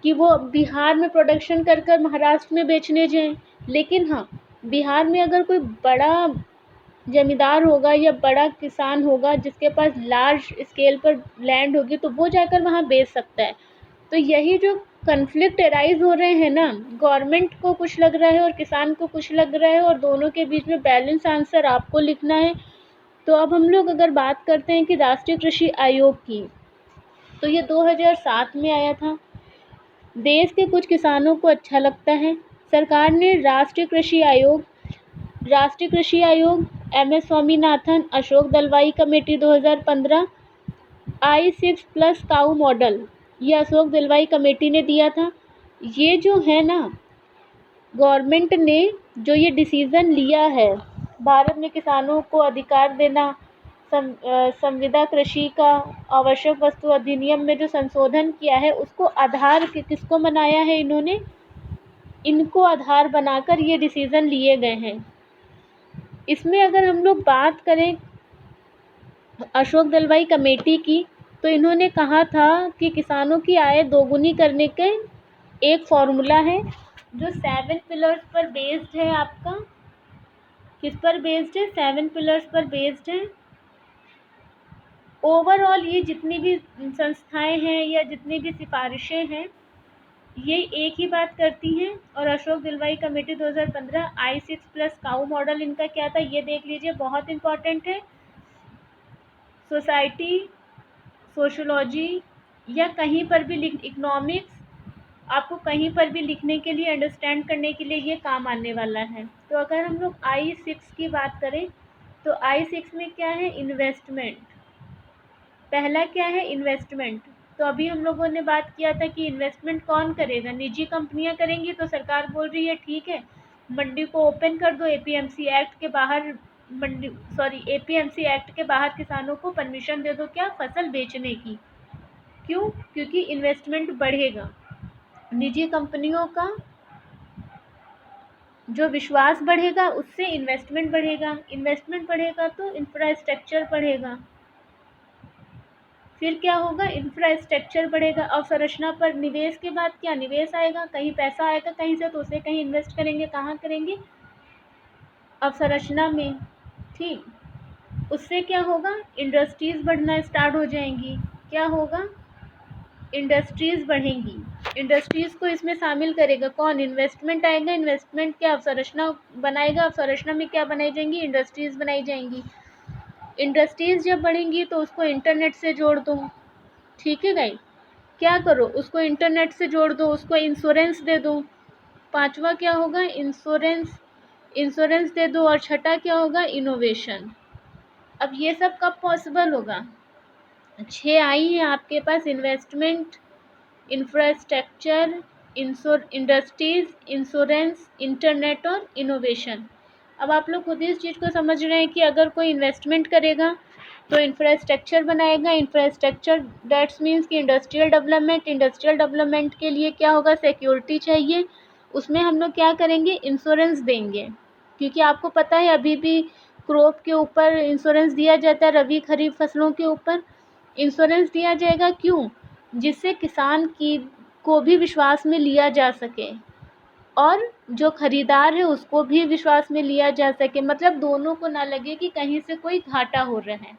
कि वो बिहार में प्रोडक्शन कर कर महाराष्ट्र में बेचने जाएँ। लेकिन हाँ, बिहार में अगर कोई बड़ा ज़मींदार होगा या बड़ा किसान होगा जिसके पास लार्ज स्केल पर लैंड होगी, तो वो जाकर वहाँ बेच सकता है। तो यही जो कन्फ्लिक्ट अराइज हो रहे हैं ना, गवर्नमेंट को कुछ लग रहा है और किसान को कुछ लग रहा है, और दोनों के बीच में बैलेंस आंसर आपको लिखना है। तो अब हम लोग अगर बात करते हैं कि राष्ट्रीय कृषि आयोग की, तो ये 2007 में आया था। देश के कुछ किसानों को अच्छा लगता है। सरकार ने राष्ट्रीय कृषि आयोग, M S. Swaminathan, Ashok Dalwai committee 2015, I6+ cow model, ये अशोक दलवाई कमेटी ने दिया था। ये जो है ना, गवर्नमेंट ने जो ये डिसीज़न लिया है, भारत में किसानों को अधिकार देना, संविदा कृषि का आवश्यक वस्तु अधिनियम में जो संशोधन किया है, उसको आधार किसको बनाया है इन्होंने? इनको आधार बनाकर ये डिसीज़न लिए गए हैं। इसमें अगर हम लोग बात करें अशोक दलवाई कमेटी की, तो इन्होंने कहा था कि किसानों की आय दोगुनी करने के एक फॉर्मूला है जो 7 पिलर्स पर बेस्ड है। आपका किस पर बेस्ड है? 7 पिलर्स पर बेस्ड है। ओवरऑल ये जितनी भी संस्थाएं हैं या जितनी भी सिफारिशें हैं, ये एक ही बात करती हैं। और Ashok Dalwai committee 2015, I6+ cow model इनका क्या था ये देख लीजिए, बहुत इंपॉर्टेंट है। सोसाइटी, सोशोलॉजी या कहीं पर भी इकोनॉमिक्स, आपको कहीं पर भी लिखने के लिए, अंडरस्टैंड करने के लिए ये काम आने वाला है। तो अगर हम लोग I6 की बात करें, तो I6 में क्या है? इन्वेस्टमेंट। पहला क्या है? इन्वेस्टमेंट। तो अभी हम लोगों ने बात किया था कि इन्वेस्टमेंट कौन करेगा? निजी कंपनियां करेंगी। तो सरकार बोल रही है ठीक है, मंडी को ओपन कर दो, एपीएमसी एक्ट के बाहर एपीएमसी एक्ट के बाहर किसानों को परमिशन दे दो, क्या? फसल बेचने की। क्यों? क्योंकि इन्वेस्टमेंट बढ़ेगा। निजी कंपनियों का जो विश्वास बढ़ेगा उससे इन्वेस्टमेंट बढ़ेगा तो इंफ्रास्ट्रक्चर बढ़ेगा, फिर क्या होगा, इंफ्रास्ट्रक्चर बढ़ेगा, अवसंरचना पर निवेश के बाद क्या, निवेश आएगा, कहीं पैसा आएगा कहीं से तो उसे कहीं इन्वेस्ट करेंगे, कहाँ करेंगे, अवसंरचना में। ठीक, उससे क्या होगा, इंडस्ट्रीज बढ़ना स्टार्ट हो जाएंगी, क्या होगा, इंडस्ट्रीज बढ़ेंगी, इंडस्ट्रीज को इसमें शामिल करेगा कौन, इन्वेस्टमेंट आएगा, इन्वेस्टमेंट क्या अवसंरचना बनाएगा, अवसंरचना में क्या बनाई जाएंगी, इंडस्ट्रीज बनाई जाएंगी, इंडस्ट्रीज जब बढ़ेंगी तो उसको इंटरनेट से जोड़ दो, ठीक है गाइस, क्या करो, उसको इंटरनेट से जोड़ दो, उसको इंश्योरेंस दे दो, पांचवा क्या होगा, इंश्योरेंस दे दो, और छठा क्या होगा, इनोवेशन। अब ये सब कब पॉसिबल होगा, 6 आई है आपके पास, investment, infrastructure, industries, insurance, internet और इनोवेशन। अब आप लोग खुद ही इस चीज़ को समझ रहे हैं कि अगर कोई इन्वेस्टमेंट करेगा तो इंफ्रास्ट्रक्चर बनाएगा, इंफ्रास्ट्रक्चर दैट्स मीन्स कि इंडस्ट्रियल डेवलपमेंट, इंडस्ट्रियल डेवलपमेंट के लिए क्या होगा, सिक्योरिटी चाहिए, उसमें हम लोग क्या करेंगे, इंश्योरेंस देंगे, क्योंकि आपको पता है अभी भी क्रॉप के ऊपर इंश्योरेंस दिया जाता है, रबी खरीफ फसलों के ऊपर इंश्योरेंस दिया जाएगा, क्यों, जिससे किसान की को भी विश्वास में लिया जा सके और जो खरीदार है उसको भी विश्वास में लिया जा सके, मतलब दोनों को ना लगे कि कहीं से कोई घाटा हो रहा है।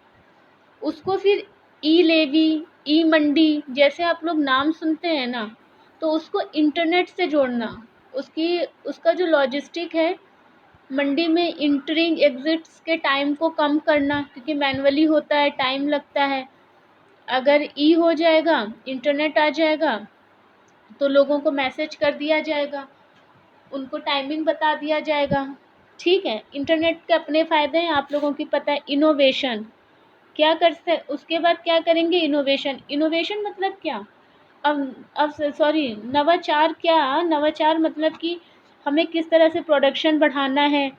उसको फिर ई लेवी, ई मंडी जैसे आप लोग नाम सुनते हैं ना, तो उसको इंटरनेट से जोड़ना, उसका जो लॉजिस्टिक है, मंडी में इंटरिंग एग्जिट्स के टाइम को कम करना, क्योंकि मैनुअली होता है, टाइम लगता है। अगर ई हो जाएगा, इंटरनेट आ जाएगा, तो लोगों को मैसेज कर दिया जाएगा, उनको टाइमिंग बता दिया जाएगा, ठीक है। इंटरनेट के अपने फ़ायदे हैं, आप लोगों की पता है। इनोवेशन क्या करते, उसके बाद क्या करेंगे, इनोवेशन, इनोवेशन मतलब क्या, अब सॉरी, नवाचार, क्या नवाचार मतलब कि हमें किस तरह से प्रोडक्शन बढ़ाना है,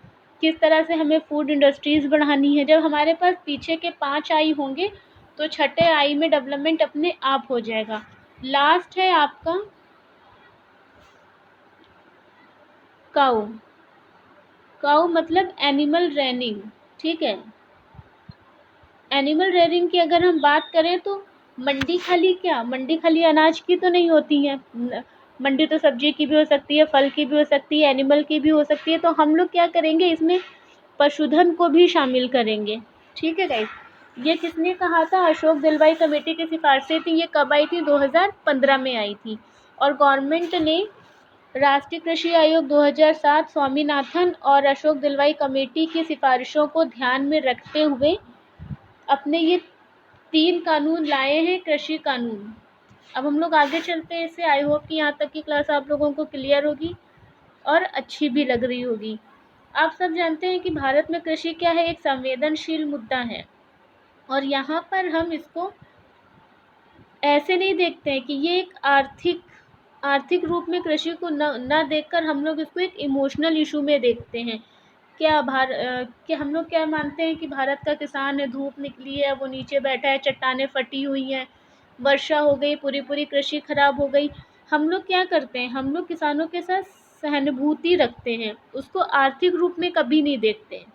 किस तरह से हमें फूड इंडस्ट्रीज़ बढ़ानी है। जब हमारे पास पीछे के 5 आई होंगे तो छठे आई में डेवलपमेंट अपने आप हो जाएगा। लास्ट है आपका काऊ, काऊ मतलब एनिमल रेयरिंग, ठीक है। एनिमल रेयरिंग की अगर हम बात करें तो मंडी खाली क्या, मंडी खाली अनाज की तो नहीं होती है, मंडी तो सब्जी की भी हो सकती है, फल की भी हो सकती है, एनिमल की भी हो सकती है। तो हम लोग क्या करेंगे, इसमें पशुधन को भी शामिल करेंगे, ठीक है गाइस। ये किसने कहा था, अशोक दिलवाई कमेटी की सिफारिशें थी। ये कब आई थी, 2015 में आई थी। और गवर्नमेंट ने राष्ट्रीय कृषि आयोग 2007, स्वामीनाथन और अशोक दिलवाई कमेटी की सिफारिशों को ध्यान में रखते हुए अपने ये 3 कानून लाए हैं, कृषि कानून। अब हम लोग आगे चलते हैं इससे। आई होप कि यहाँ तक की क्लास आप लोगों को क्लियर होगी और अच्छी भी लग रही होगी। आप सब जानते हैं कि भारत में कृषि क्या है, एक संवेदनशील मुद्दा है, और यहाँ पर हम इसको ऐसे नहीं देखते हैं कि ये एक आर्थिक रूप में कृषि को न देखकर हम लोग इसको एक इमोशनल इशू में देखते हैं। कि हम लोग क्या मानते हैं कि भारत का किसान है, धूप निकली है, वो नीचे बैठा है, चट्टानें फटी हुई हैं, वर्षा हो गई, पूरी कृषि खराब हो गई। हम लोग क्या करते हैं, हम लोग किसानों के साथ सहानुभूति रखते हैं, उसको आर्थिक रूप में कभी नहीं देखते।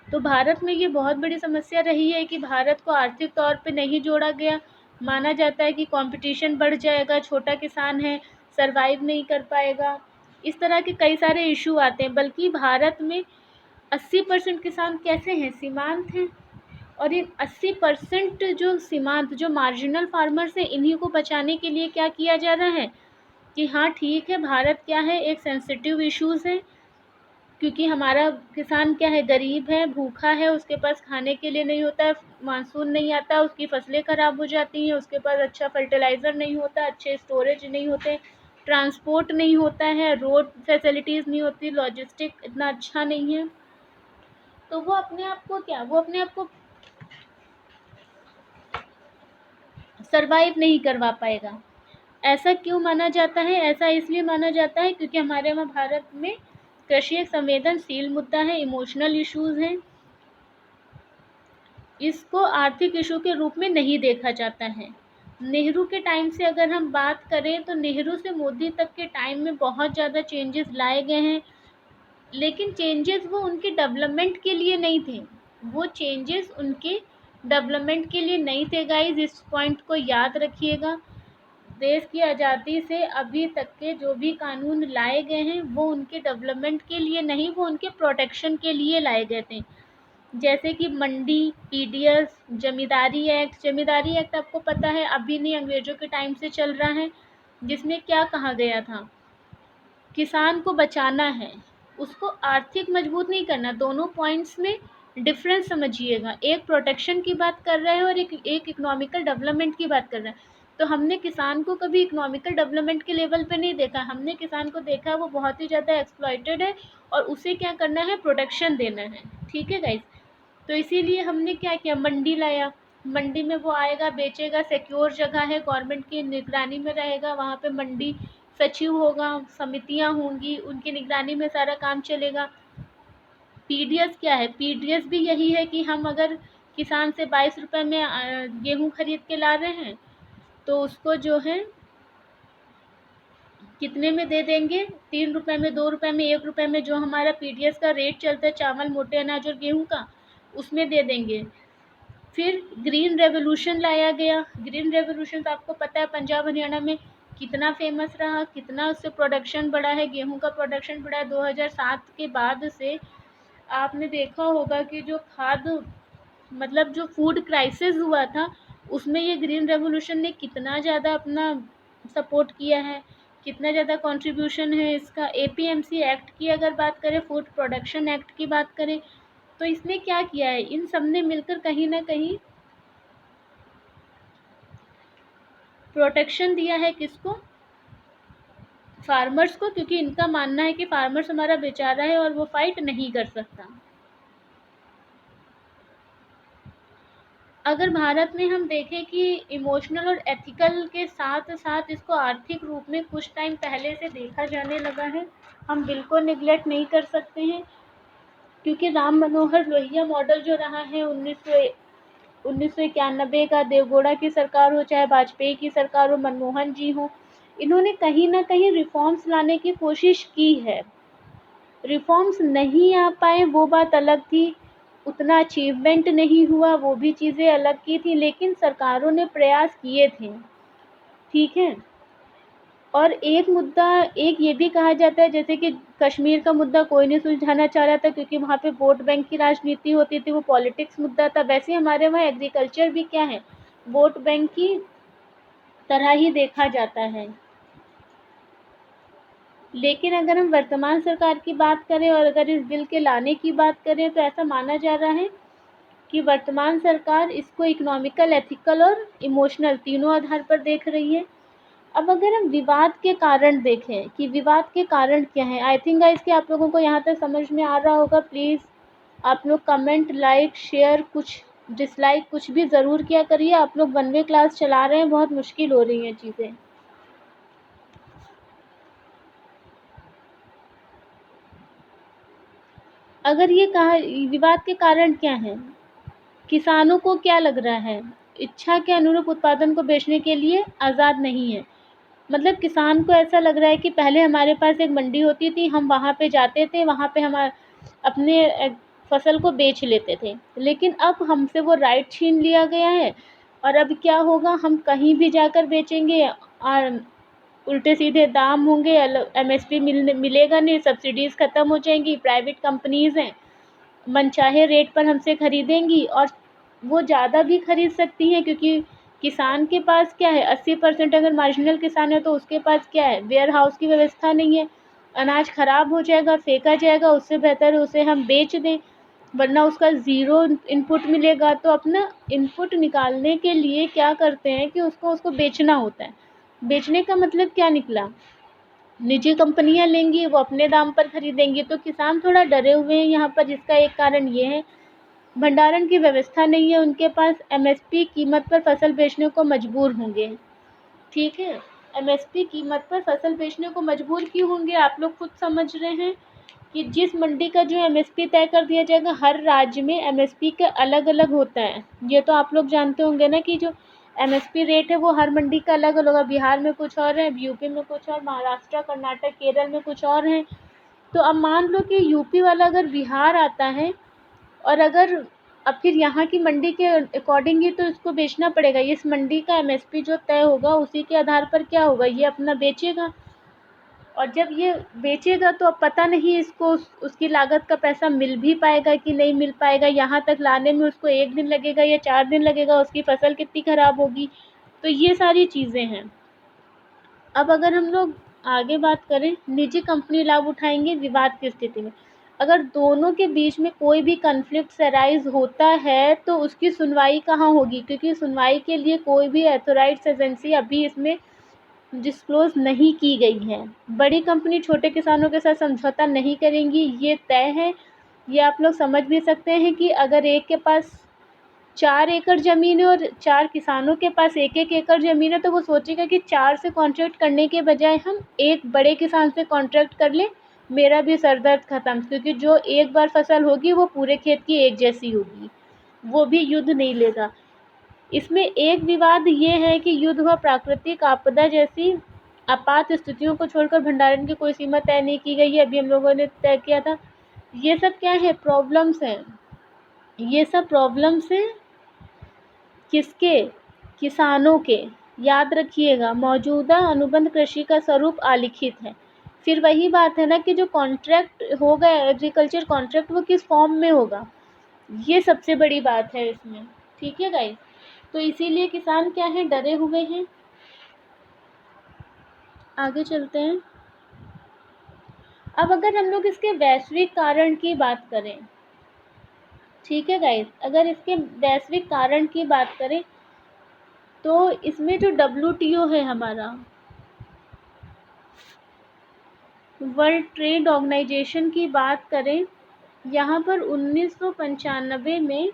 तो भारत में ये बहुत बड़ी समस्या रही है कि भारत को आर्थिक तौर पे नहीं जोड़ा गया। माना जाता है कि कंपटीशन बढ़ जाएगा, छोटा किसान है, सरवाइव नहीं कर पाएगा, इस तरह के कई सारे इशू आते हैं। बल्कि भारत में 80% किसान कैसे हैं, सीमांत हैं। और ये 80% जो सीमांत, जो मार्जिनल फार्मर्स हैं, इन्हीं को बचाने के लिए क्या किया जा रहा है कि हाँ ठीक है, भारत क्या है, एक सेंसिटिव इश्यूज़ है, क्योंकि हमारा किसान क्या है, गरीब है, भूखा है, उसके पास खाने के लिए नहीं होता है, मानसून नहीं आता, उसकी फसलें ख़राब हो जाती हैं, उसके पास अच्छा फर्टिलाइज़र नहीं होता, अच्छे स्टोरेज नहीं होते, ट्रांसपोर्ट नहीं होता है, रोड फैसिलिटीज़ नहीं होती, लॉजिस्टिक इतना अच्छा नहीं है। तो वो अपने आप को क्या, वो अपने आप को सरवाइव नहीं करवा पाएगा। ऐसा क्यों माना जाता है, ऐसा इसलिए माना जाता है क्योंकि हमारे वहाँ भारत में कृषि एक संवेदनशील मुद्दा है, इमोशनल इश्यूज़ हैं, इसको आर्थिक इशू के रूप में नहीं देखा जाता है। नेहरू के टाइम से अगर हम बात करें तो नेहरू से मोदी तक के टाइम में बहुत ज़्यादा चेंजेस लाए गए हैं, लेकिन चेंजेस वो उनके डेवलपमेंट के लिए नहीं थे, वो चेंजेस उनके डेवलपमेंट के लिए नहीं थे गाइस, इस पॉइंट को याद रखिएगा। देश की आज़ादी से अभी तक के जो भी कानून लाए गए हैं वो उनके डेवलपमेंट के लिए नहीं, वो उनके प्रोटेक्शन के लिए लाए गए थे। जैसे कि मंडी, पीडीएस, जमींदारी एक्ट आपको पता है अभी नहीं, अंग्रेजों के टाइम से चल रहा है, जिसमें क्या कहा गया था, किसान को बचाना है, उसको आर्थिक मजबूत नहीं करना। दोनों पॉइंट्स में डिफरेंस समझिएगा, एक प्रोटेक्शन की बात कर रहा है और एक इकोनॉमिकल डेवलपमेंट की बात कर रहा है। तो हमने किसान को कभी इकोनॉमिकल डेवलपमेंट के लेवल पे नहीं देखा, हमने किसान को देखा वो बहुत ही ज़्यादा एक्सप्लॉइटेड है और उसे क्या करना है, प्रोटेक्शन देना है। ठीक है गाइस, तो इसीलिए हमने क्या किया, मंडी लाया। मंडी में वो आएगा, बेचेगा, सिक्योर जगह है, गवर्नमेंट की निगरानी में रहेगा, वहाँ पे मंडी सचिव होगा, समितियाँ होंगी, उनकी निगरानी में सारा काम चलेगा। पीडीएस क्या है, पीडीएस भी यही है कि हम अगर किसान से 22 रुपए में गेहूँ खरीद के ला रहे हैं तो उसको जो है कितने में दे देंगे, 3 रुपए में, 2 रुपए में, 1 रुपए में, जो हमारा पीडीएस का रेट चलता है चावल, मोटे अनाज और गेहूँ का, उसमें दे देंगे। फिर ग्रीन रेवोल्यूशन लाया गया। ग्रीन रेवोल्यूशन तो आपको पता है पंजाब हरियाणा में कितना फेमस रहा, कितना उससे प्रोडक्शन बढ़ा है, गेहूं का प्रोडक्शन बढ़ा है। 2007 के बाद से आपने देखा होगा कि जो खाद्य मतलब जो फूड क्राइसिस हुआ था उसमें ये ग्रीन रेवोल्यूशन ने कितना ज़्यादा अपना सपोर्ट किया है, कितना ज़्यादा कंट्रीब्यूशन है इसका। एपीएमसी एक्ट की अगर बात करें, फूड प्रोडक्शन एक्ट की बात करें, तो इसने क्या किया है, इन सब ने मिलकर कहीं ना कहीं प्रोटेक्शन दिया है किसको, फार्मर्स को, क्योंकि इनका मानना है कि फार्मर्स हमारा बेचारा है और वो फाइट नहीं कर सकता। अगर भारत में हम देखें कि इमोशनल और एथिकल के साथ साथ इसको आर्थिक रूप में कुछ टाइम पहले से देखा जाने लगा है, हम बिल्कुल निगलेक्ट नहीं कर सकते हैं, क्योंकि राम मनोहर लोहिया मॉडल जो रहा है 1991 का, देवगौड़ा की सरकार हो चाहे वाजपेयी की सरकार हो, मनमोहन जी हो, इन्होंने कहीं ना कहीं रिफॉर्म्स लाने की कोशिश की है। रिफॉर्म्स नहीं आ पाए वो बात अलग थी, उतना अचीवमेंट नहीं हुआ वो भी चीज़ें अलग की थी, लेकिन सरकारों ने प्रयास किए थे। ठीक है, और एक मुद्दा, एक ये भी कहा जाता है जैसे कि कश्मीर का मुद्दा कोई नहीं सुलझाना चाह रहा था क्योंकि वहाँ पे वोट बैंक की राजनीति होती थी, वो पॉलिटिक्स मुद्दा था। वैसे हमारे वहाँ एग्रीकल्चर भी क्या है, वोट बैंक की तरह ही देखा जाता है। लेकिन अगर हम वर्तमान सरकार की बात करें और अगर इस बिल के लाने की बात करें तो ऐसा माना जा रहा है कि वर्तमान सरकार इसको इकोनॉमिकल, एथिकल और इमोशनल तीनों आधार पर देख रही है। अब अगर हम विवाद के कारण देखें कि विवाद के कारण क्या है, आई थिंक गाइस कि आप लोगों को यहाँ तक समझ में आ रहा होगा। प्लीज़ आप लोग कमेंट, लाइक, शेयर, कुछ डिसलाइक कुछ भी ज़रूर किया करिए। आप लोग 1 वे क्लास चला रहे हैं, बहुत मुश्किल हो रही हैं चीज़ें। अगर ये कहा विवाद के कारण क्या है, किसानों को क्या लग रहा है, इच्छा के अनुरूप उत्पादन को बेचने के लिए आज़ाद नहीं है। मतलब किसान को ऐसा लग रहा है कि पहले हमारे पास एक मंडी होती थी, हम वहाँ पे जाते थे, वहाँ पे हम अपने फसल को बेच लेते थे, लेकिन अब हमसे वो राइट छीन लिया गया है। और अब क्या होगा, हम कहीं भी जाकर बेचेंगे और उल्टे सीधे दाम होंगे, एमएसपी मिलेगा नहीं, सब्सिडीज़ ख़त्म हो जाएंगी, प्राइवेट कंपनीज़ हैं, मनचाहे रेट पर हमसे खरीदेंगी और वो ज़्यादा भी खरीद सकती हैं, क्योंकि किसान के पास क्या है, 80% अगर मार्जिनल किसान है तो उसके पास क्या है, वेयर हाउस की व्यवस्था नहीं है, अनाज ख़राब हो जाएगा, फेंका जाएगा, उससे बेहतर है उसे हम बेच दें, वरना उसका ज़ीरो इनपुट मिलेगा। तो अपना इनपुट निकालने के लिए क्या करते हैं कि उसको बेचना होता है। बेचने का मतलब क्या निकला, निजी कंपनियां लेंगी, वो अपने दाम पर खरीदेंगी, तो किसान थोड़ा डरे हुए हैं यहाँ पर, जिसका एक कारण ये है भंडारण की व्यवस्था नहीं है उनके पास, एमएसपी कीमत पर फसल बेचने को मजबूर होंगे। ठीक है, एमएसपी कीमत पर फसल बेचने को मजबूर क्यों होंगे, आप लोग खुद समझ रहे हैं कि जिस मंडी का जो एमएसपी तय कर दिया जाएगा, हर राज्य में एमएसपी का अलग अलग होता है। ये तो आप लोग जानते होंगे ना कि जो एमएसपी रेट है वो हर मंडी का अलग अलग है। बिहार में कुछ और है, यूपी में कुछ और, महाराष्ट्र, कर्नाटक, केरल में कुछ और हैं। तो अब मान लो कि यूपी वाला अगर बिहार आता है और अगर अब फिर यहाँ की मंडी के अकॉर्डिंग ही तो इसको बेचना पड़ेगा। इस मंडी का एमएसपी जो तय होगा उसी के आधार पर क्या होगा, ये अपना बेचेगा। और जब ये बेचेगा तो अब पता नहीं इसको उसकी लागत का पैसा मिल भी पाएगा कि नहीं मिल पाएगा। यहाँ तक लाने में उसको 1 दिन लगेगा या 4 दिन लगेगा, उसकी फसल कितनी ख़राब होगी। तो ये सारी चीज़ें हैं। अब अगर हम लोग आगे बात करें, निजी कंपनी लाभ उठाएंगे विवाद की स्थिति में। अगर दोनों के बीच में कोई भी कन्फ्लिक्ट अराइज होता है तो उसकी सुनवाई कहाँ होगी, क्योंकि सुनवाई के लिए कोई भी ऑथोराइज्ड एजेंसी अभी इसमें डिस्क्लोज नहीं की गई है। बड़ी कंपनी छोटे किसानों के साथ समझौता नहीं करेंगी, ये तय है। ये आप लोग समझ भी सकते हैं कि अगर एक के पास 4 एकड़ ज़मीन है और 4 किसानों के पास 1-1 एकड़ ज़मीन है तो वो सोचेगा कि 4 से कॉन्ट्रैक्ट करने के बजाय हम एक बड़े किसान से कॉन्ट्रैक्ट कर लें, मेरा भी सर दर्द ख़त्म। क्योंकि जो एक बार फसल होगी वो पूरे खेत की एक जैसी होगी, वो भी युद्ध नहीं लेगा। इसमें एक विवाद ये है कि युद्ध व प्राकृतिक आपदा जैसी आपात स्थितियों को छोड़कर भंडारण की कोई सीमा तय नहीं की गई है। अभी हम लोगों ने तय किया था। ये सब क्या है, प्रॉब्लम्स हैं। ये सब प्रॉब्लम्स हैं किसके, किसानों के। याद रखिएगा, मौजूदा अनुबंध कृषि का स्वरूप आलिखित है। फिर वही बात है ना कि जो कॉन्ट्रैक्ट होगा एग्रीकल्चर कॉन्ट्रैक्ट वो किस फॉर्म में होगा, ये सबसे बड़ी बात है इसमें। ठीक है गाइस, तो इसीलिए किसान क्या है, डरे हुए हैं। आगे चलते हैं। अब अगर हम लोग इसके वैश्विक कारण की बात करें, ठीक है गाइस, अगर इसके वैश्विक कारण की बात करें तो इसमें जो WTO है हमारा, वर्ल्ड ट्रेड ऑर्गेनाइजेशन की बात करें, यहाँ पर 1995 में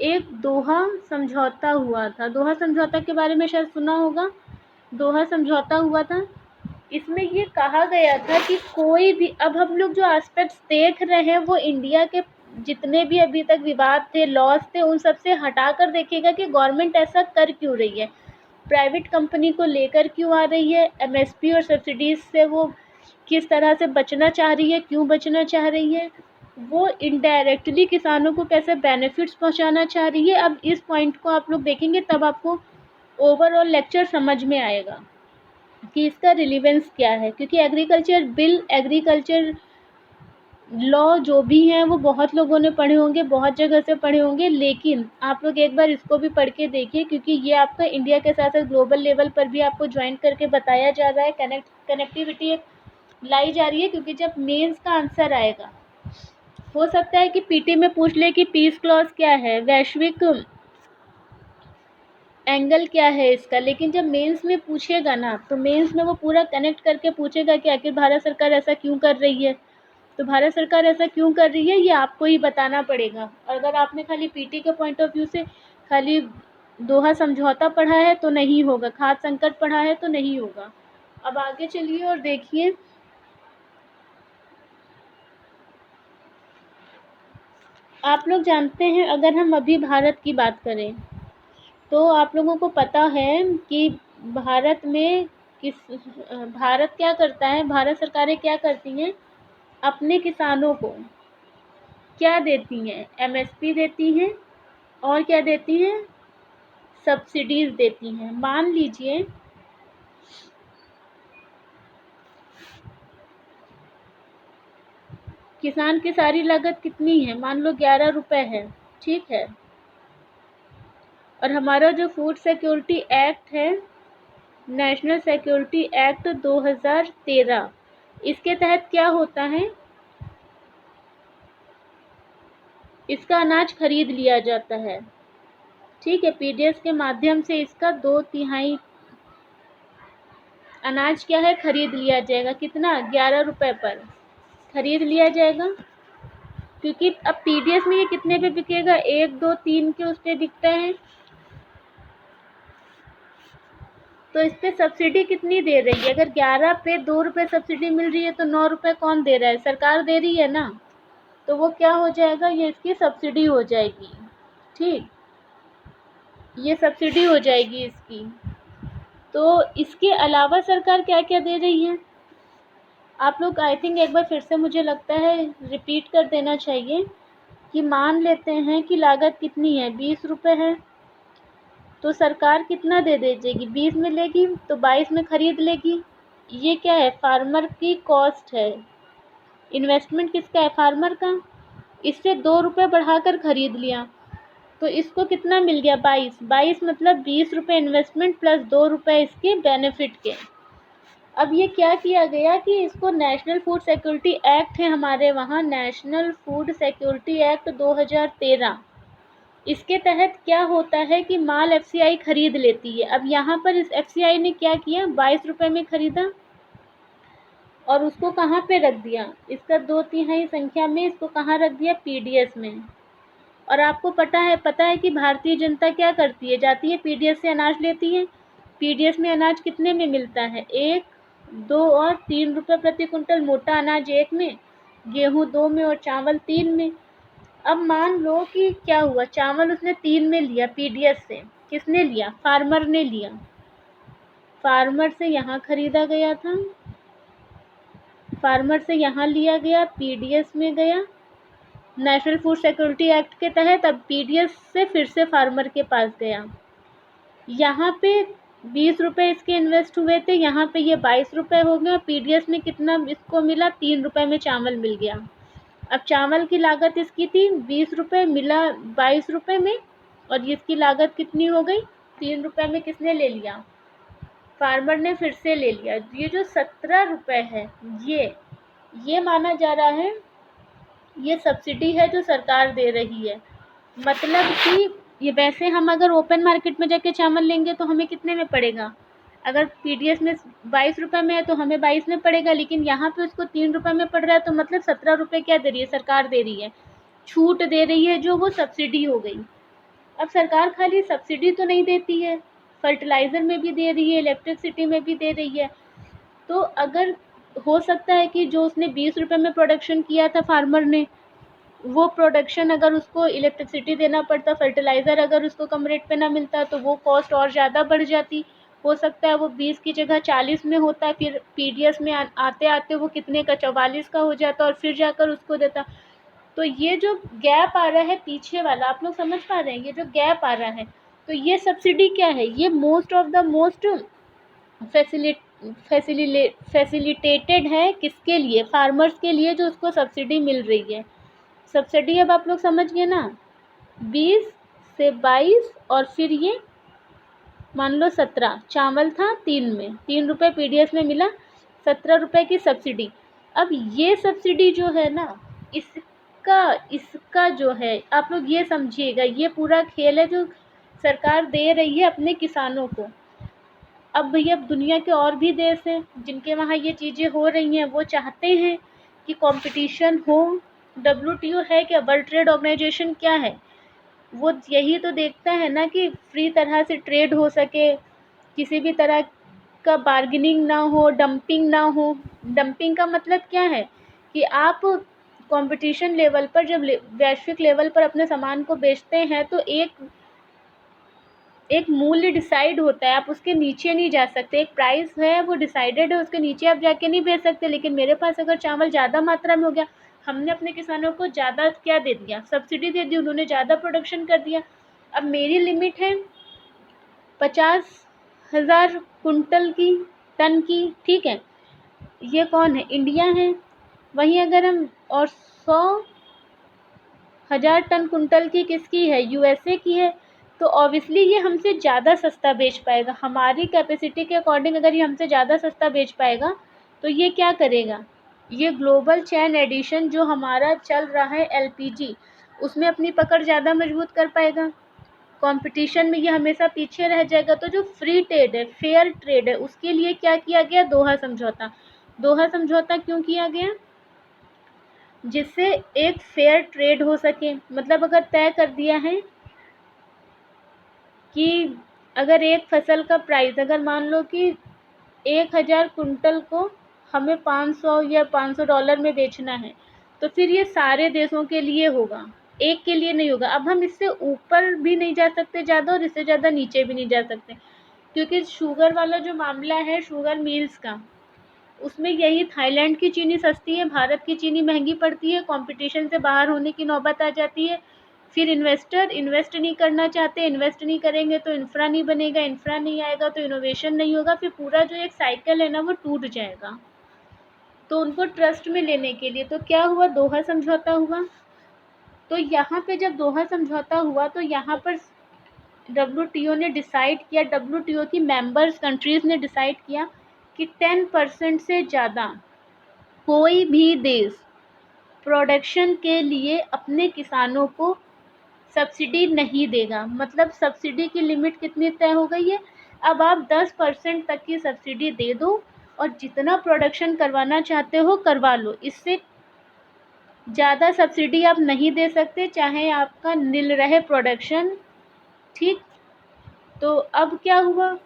एक दोहा समझौता हुआ था। दोहा समझौता के बारे में शायद सुना होगा। दोहा समझौता हुआ था, इसमें ये कहा गया था कि कोई भी, अब हम लोग जो एस्पेक्ट्स देख रहे हैं वो इंडिया के जितने भी अभी तक विवाद थे, लॉस थे, उन सब से हटा कर देखिएगा कि गवर्नमेंट ऐसा कर क्यों रही है, प्राइवेट कंपनी को लेकर क्यों आ रही है, एमएसपी और सब्सिडीज से वो किस तरह से बचना चाह रही है, क्यों बचना चाह रही है, वो इनडायरेक्टली किसानों को कैसे बेनिफिट्स पहुंचाना चाह रही है। अब इस पॉइंट को आप लोग देखेंगे तब आपको ओवरऑल लेक्चर समझ में आएगा कि इसका रिलेवेंस क्या है। क्योंकि एग्रीकल्चर बिल, एग्रीकल्चर लॉ जो भी हैं वो बहुत लोगों ने पढ़े होंगे, बहुत जगह से पढ़े होंगे, लेकिन आप लोग एक बार इसको भी पढ़ के देखिए, क्योंकि ये आपका इंडिया के साथ साथ ग्लोबल लेवल पर भी आपको ज्वाइन करके बताया जा रहा है, कनेक्टिविटी लाई जा रही है। क्योंकि जब मेंस का आंसर आएगा, हो सकता है कि पीटी में पूछ ले कि पीस क्लॉज क्या है, वैश्विक एंगल क्या है इसका, लेकिन जब मेंस में पूछेगा ना तो मेंस में वो पूरा कनेक्ट करके पूछेगा कि आखिर भारत सरकार ऐसा क्यों कर रही है। तो भारत सरकार ऐसा क्यों कर रही है ये आपको ही बताना पड़ेगा। अगर आपने खाली पीटी के पॉइंट ऑफ व्यू से खाली दोहा समझौता पढ़ा है तो नहीं होगा, खाद्य संकट पढ़ा है तो नहीं होगा। अब आगे चलिए और देखिए, आप लोग जानते हैं अगर हम अभी भारत की बात करें तो आप लोगों को पता है कि भारत में भारत क्या करता है, भारत सरकारें क्या करती हैं, अपने किसानों को क्या देती हैं, एमएसपी देती हैं और क्या देती हैं, सब्सिडीज देती हैं। मान लीजिए किसान की सारी लागत कितनी है, मान लो 11 रुपए है, ठीक है। और हमारा जो फूड सिक्योरिटी एक्ट है, नेशनल सिक्योरिटी एक्ट 2013, इसके तहत क्या होता है, इसका अनाज खरीद लिया जाता है, ठीक है। पीडीएस के माध्यम से इसका 2/3 अनाज क्या है, खरीद लिया जाएगा। कितना, 11 रुपए पर खरीद लिया जाएगा। क्योंकि अब पीडीएस में ये कितने पे बिकेगा, 1, 2, 3 के उस पे बिकता है। तो इस पे सब्सिडी कितनी दे रही है, अगर 11 पे 2 रुपए सब्सिडी मिल रही है तो 9 रुपए कौन दे रहा है, सरकार दे रही है ना। तो वो क्या हो जाएगा, ये इसकी सब्सिडी हो जाएगी, ठीक। ये सब्सिडी हो जाएगी इसकी। तो इसके अलावा सरकार क्या क्या दे रही है, आप लोग आई थिंक एक बार फिर से मुझे लगता है रिपीट कर देना चाहिए कि मान लेते हैं कि लागत कितनी है, 20 रुपये है, तो सरकार कितना दे देगी, 20 में लेगी तो 22 में खरीद लेगी। ये क्या है, फार्मर की कॉस्ट है, इन्वेस्टमेंट किसका है, फार्मर का। इससे 2 रुपये बढ़ाकर खरीद लिया तो इसको कितना मिल गया, 22। 22 मतलब 20 रुपये इन्वेस्टमेंट प्लस 2 रुपये इसके बेनिफिट के। अब ये क्या किया गया कि इसको नेशनल फूड सिक्योरिटी एक्ट है हमारे वहाँ, नेशनल फूड सिक्योरिटी एक्ट 2013, इसके तहत क्या होता है कि माल एफसीआई खरीद लेती है। अब यहाँ पर इस एफसीआई ने क्या किया, 22 रुपये में खरीदा और उसको कहाँ पे रख दिया, इसका 2/3 संख्या में इसको कहाँ रख दिया, पीडीएस में। और आपको पता है कि भारतीय जनता क्या करती है, जाती है पीडीएस से अनाज लेती है। पीडीएस में अनाज कितने में मिलता है, 1, 2 और 3 रुपये प्रति कुंटल, मोटा अनाज 1 में, गेहूँ 2 में और चावल 3 में। अब मान लो कि क्या हुआ, चावल उसने 3 में लिया पीडीएस से, किसने लिया, फार्मर ने लिया, फार्मर से यहाँ खरीदा गया था, फार्मर से यहाँ लिया गया, पीडीएस में गया, नेशनल फूड सिक्योरिटी एक्ट के तहत अब पीडीएस से फिर से फार्मर के पास गया। यहाँ पे 20 रुपये इसके इन्वेस्ट हुए थे, यहाँ पे ये 22 रुपये हो गए। पीडीएस में कितना इसको मिला, 3 रुपये में चावल मिल गया। अब चावल की लागत इसकी थी 20 रुपये, मिला 22 रुपये में, और इसकी लागत कितनी हो गई, 3 रुपये में किसने ले लिया, फार्मर ने फिर से ले लिया। ये जो 17 रुपये है ये माना जा रहा है ये सब्सिडी है जो सरकार दे रही है। मतलब कि ये वैसे हम अगर ओपन मार्केट में जाके चावल लेंगे तो हमें कितने में पड़ेगा, अगर पीडीएस में 22 रुपये में है तो हमें 22 में पड़ेगा, लेकिन यहाँ पे उसको 3 रुपये में पड़ रहा है, तो मतलब 17 रुपये क्या दे रही है, सरकार दे रही है, छूट दे रही है, जो वो सब्सिडी हो गई। अब सरकार खाली सब्सिडी तो नहीं देती है, फर्टिलाइज़र में भी दे रही है, इलेक्ट्रिसिटी में भी दे रही है। तो अगर हो सकता है कि जो उसने 20 रुपये में प्रोडक्शन किया था फार्मर ने, वो प्रोडक्शन अगर उसको इलेक्ट्रिसिटी देना पड़ता, फर्टिलाइज़र अगर उसको कम रेट पे ना मिलता तो वो कॉस्ट और ज़्यादा बढ़ जाती। हो सकता है वो 20 की जगह 40 में होता, फिर पीडीएस में आते आते वो कितने का, 44 का हो जाता, और फिर जाकर उसको देता। तो ये जो गैप आ रहा है पीछे वाला, आप लोग समझ पा रहे हैं, ये जो गैप आ रहा है, तो ये सब्सिडी क्या है, ये मोस्ट फैसिलिटेटेड है किसके लिए, फार्मर्स के लिए, जो उसको सब्सिडी मिल रही है। सब्सिडी अब आप लोग समझ गए ना, 20 से 22 और फिर ये मान लो 17, चावल था 3 में, 3 रुपये पीडीएस में मिला, 17 रुपये की सब्सिडी। अब ये सब्सिडी जो है ना, इसका जो है, आप लोग ये समझिएगा, ये पूरा खेल है जो सरकार दे रही है अपने किसानों को। अब भैया दुनिया के और भी देश हैं जिनके वहाँ ये चीज़ें हो रही हैं, वो चाहते हैं कि कंपटीशन हो। WTO है क्या, वर्ल्ड ट्रेड ऑर्गेनाइजेशन क्या है, वो यही तो देखता है ना कि फ्री तरह से ट्रेड हो सके, किसी भी तरह का बार्गेनिंग ना हो, डंपिंग ना हो। डंपिंग का मतलब क्या है कि आप कंपटीशन लेवल पर जब वैश्विक लेवल पर अपने सामान को बेचते हैं तो एक मूल्य डिसाइड होता है, आप उसके नीचे नहीं जा सकते, एक प्राइस है वो डिसाइडेड है, उसके नीचे आप जाके नहीं बेच सकते। लेकिन मेरे पास अगर चावल ज़्यादा मात्रा में हो गया, हमने अपने किसानों को ज़्यादा क्या दे दिया, सब्सिडी दे दी, उन्होंने ज़्यादा प्रोडक्शन कर दिया। अब मेरी लिमिट है 50,000 कुंटल की, टन की, ठीक है, ये कौन है, इंडिया है। वहीं अगर हम और 100,000 टन कुंटल की किसकी है, यूएसए की है, तो ऑब्वियसली ये हमसे ज़्यादा सस्ता बेच पाएगा, हमारी कैपेसिटी के अकॉर्डिंग अगर ये हमसे ज़्यादा सस्ता बेच पाएगा तो ये क्या करेगा, ये ग्लोबल चेन एडिशन जो हमारा चल रहा है एलपीजी, उसमें अपनी पकड़ ज़्यादा मजबूत कर पाएगा। कंपटीशन में ये हमेशा पीछे रह जाएगा। तो जो फ्री ट्रेड है, फेयर ट्रेड है, उसके लिए क्या किया गया, दोहा समझौता। दोहा समझौता क्यों किया गया, जिससे एक फेयर ट्रेड हो सके। मतलब अगर तय कर दिया है कि अगर एक फसल का प्राइस, अगर मान लो कि 1,000 कुंटल को हमें 500 या $500 में बेचना है, तो फिर ये सारे देशों के लिए होगा। एक के लिए नहीं होगा। अब हम इससे ऊपर भी नहीं जा सकते ज़्यादा और इससे ज़्यादा नीचे भी नहीं जा सकते, क्योंकि शुगर वाला जो मामला है शुगर मिल्स का, उसमें यही थाईलैंड की चीनी सस्ती है, भारत की चीनी महंगी पड़ती है, कंपटीशन से बाहर होने की नौबत आ जाती है। फिर इन्वेस्टर इन्वेस्ट नहीं करना चाहते, इन्वेस्ट नहीं करेंगे तो इंफ्रा नहीं बनेगा, इंफ्रा नहीं आएगा तो इनोवेशन नहीं होगा, फिर पूरा जो एक साइकिल है ना वो टूट जाएगा। तो उनको ट्रस्ट में लेने के लिए तो क्या हुआ, दोहा समझौता हुआ। तो यहाँ पे जब दोहा समझौता हुआ तो यहाँ पर डब्ल्यूटीओ ने डिसाइड किया, डब्ल्यूटीओ की मेंबर्स कंट्रीज़ ने डिसाइड किया कि 10% से ज़्यादा कोई भी देश प्रोडक्शन के लिए अपने किसानों को सब्सिडी नहीं देगा। मतलब सब्सिडी की लिमिट कितनी तय हो गई है, अब आप 10% तक की सब्सिडी दे दो और जितना प्रोडक्शन करवाना चाहते हो करवा लो, इससे ज़्यादा सब्सिडी आप नहीं दे सकते, चाहे आपका नील रहे प्रोडक्शन। ठीक, तो अब क्या हुआ,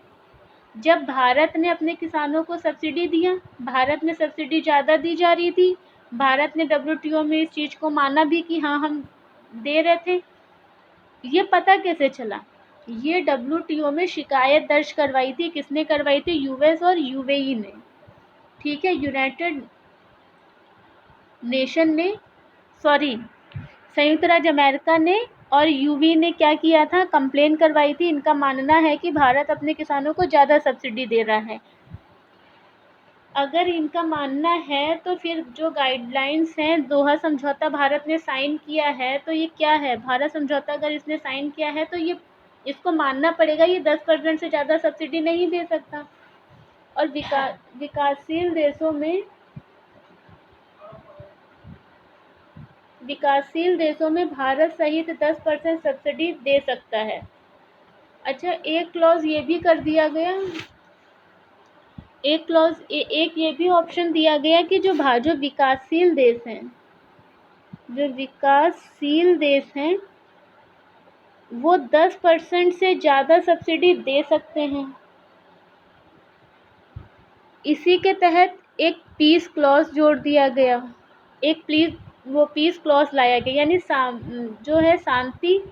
जब भारत ने अपने किसानों को सब्सिडी दिया, भारत में सब्सिडी ज़्यादा दी जा रही थी, भारत ने डब्ल्यूटीओ में इस चीज़ को माना भी कि हाँ हम दे रहे थे। ये पता कैसे चला, ये डब्ल्यूटीओ में शिकायत दर्ज करवाई थी, किसने करवाई थी, यूएस और यूएई ने। ठीक है, यूनाइटेड नेशन ने, सॉरी संयुक्त राज्य अमेरिका ने और यूवी ने क्या किया था, कंप्लेन करवाई थी। इनका मानना है कि भारत अपने किसानों को ज़्यादा सब्सिडी दे रहा है। अगर इनका मानना है तो फिर जो गाइडलाइंस हैं, दोहा समझौता भारत ने साइन किया है, तो ये क्या है, भारत समझौता अगर इसने साइन किया है तो ये इसको मानना पड़ेगा, ये 10% से ज़्यादा सब्सिडी नहीं दे सकता। और विकासशील देशों में भारत सहित 10% सब्सिडी दे सकता है। अच्छा, एक क्लॉज ये भी कर दिया गया, एक ये भी ऑप्शन दिया गया कि जो विकासशील देश हैं वो 10% से ज़्यादा सब्सिडी दे सकते हैं। इसी के तहत एक पीस क्लॉज जोड़ दिया गया, पीस क्लॉज लाया गया, यानी जो है शांति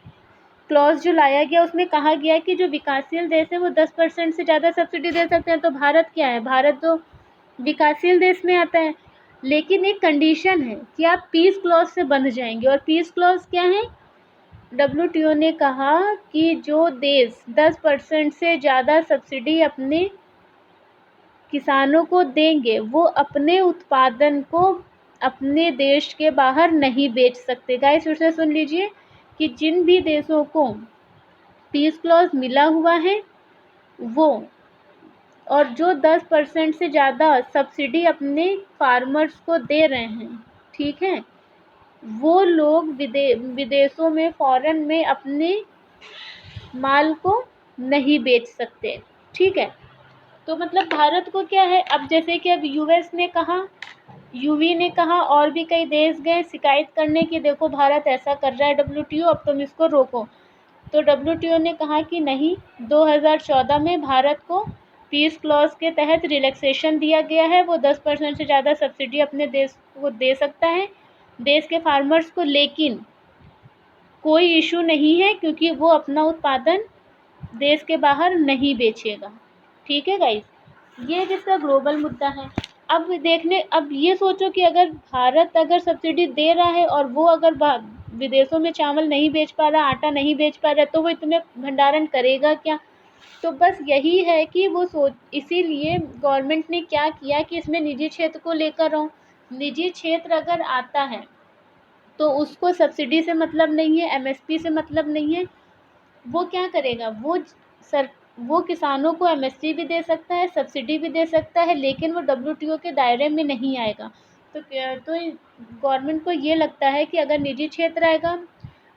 क्लॉज जो लाया गया, उसमें कहा गया कि जो विकासशील देश है वो 10% से ज़्यादा सब्सिडी दे सकते हैं। तो भारत क्या है, भारत तो विकासशील देश में आता है, लेकिन एक कंडीशन है कि आप पीस क्लॉज से बंध जाएंगे। और पीस क्लॉज क्या है, डब्ल्यूटीओ ने कहा कि जो देश 10% से ज़्यादा सब्सिडी अपने किसानों को देंगे वो अपने उत्पादन को अपने देश के बाहर नहीं बेच सकते। गाइस फिर से सुन लीजिए कि जिन भी देशों को पीस क्लॉज मिला हुआ है वो, और जो 10% से ज़्यादा सब्सिडी अपने फार्मर्स को दे रहे हैं, ठीक है, वो लोग विदेशों में, फॉरेन में अपने माल को नहीं बेच सकते। ठीक है, तो मतलब भारत को क्या है, अब जैसे कि अब यूएस ने कहा, यूवी ने कहा, और भी कई देश गए शिकायत करने की, देखो भारत ऐसा कर रहा है डब्ल्यूटीओ, अब तुम इसको रोको। तो डब्ल्यूटीओ ने कहा कि नहीं, 2014 में भारत को पीस क्लॉज के तहत रिलैक्सेशन दिया गया है, वो 10% से ज़्यादा सब्सिडी अपने देश को दे सकता है, देश के फार्मर्स को, लेकिन कोई इशू नहीं है क्योंकि वो अपना उत्पादन देश के बाहर नहीं बेचेगा। ठीक है गाइस, ये जिसका ग्लोबल मुद्दा है। अब ये सोचो कि अगर भारत अगर सब्सिडी दे रहा है और वो अगर विदेशों में चावल नहीं बेच पा रहा, आटा नहीं बेच पा रहा, तो वो इतने भंडारण करेगा क्या। तो बस यही है कि इसीलिए गवर्नमेंट ने क्या किया कि इसमें निजी क्षेत्र को लेकर आओ। निजी क्षेत्र अगर आता है तो उसको सब्सिडी से मतलब नहीं है, एमएसपी से मतलब नहीं है। वो क्या करेगा, वो किसानों को एमएसपी भी दे सकता है, सब्सिडी भी दे सकता है, लेकिन वो डब्ल्यूटीओ के दायरे में नहीं आएगा। तो गवर्नमेंट को ये लगता है कि अगर निजी क्षेत्र आएगा,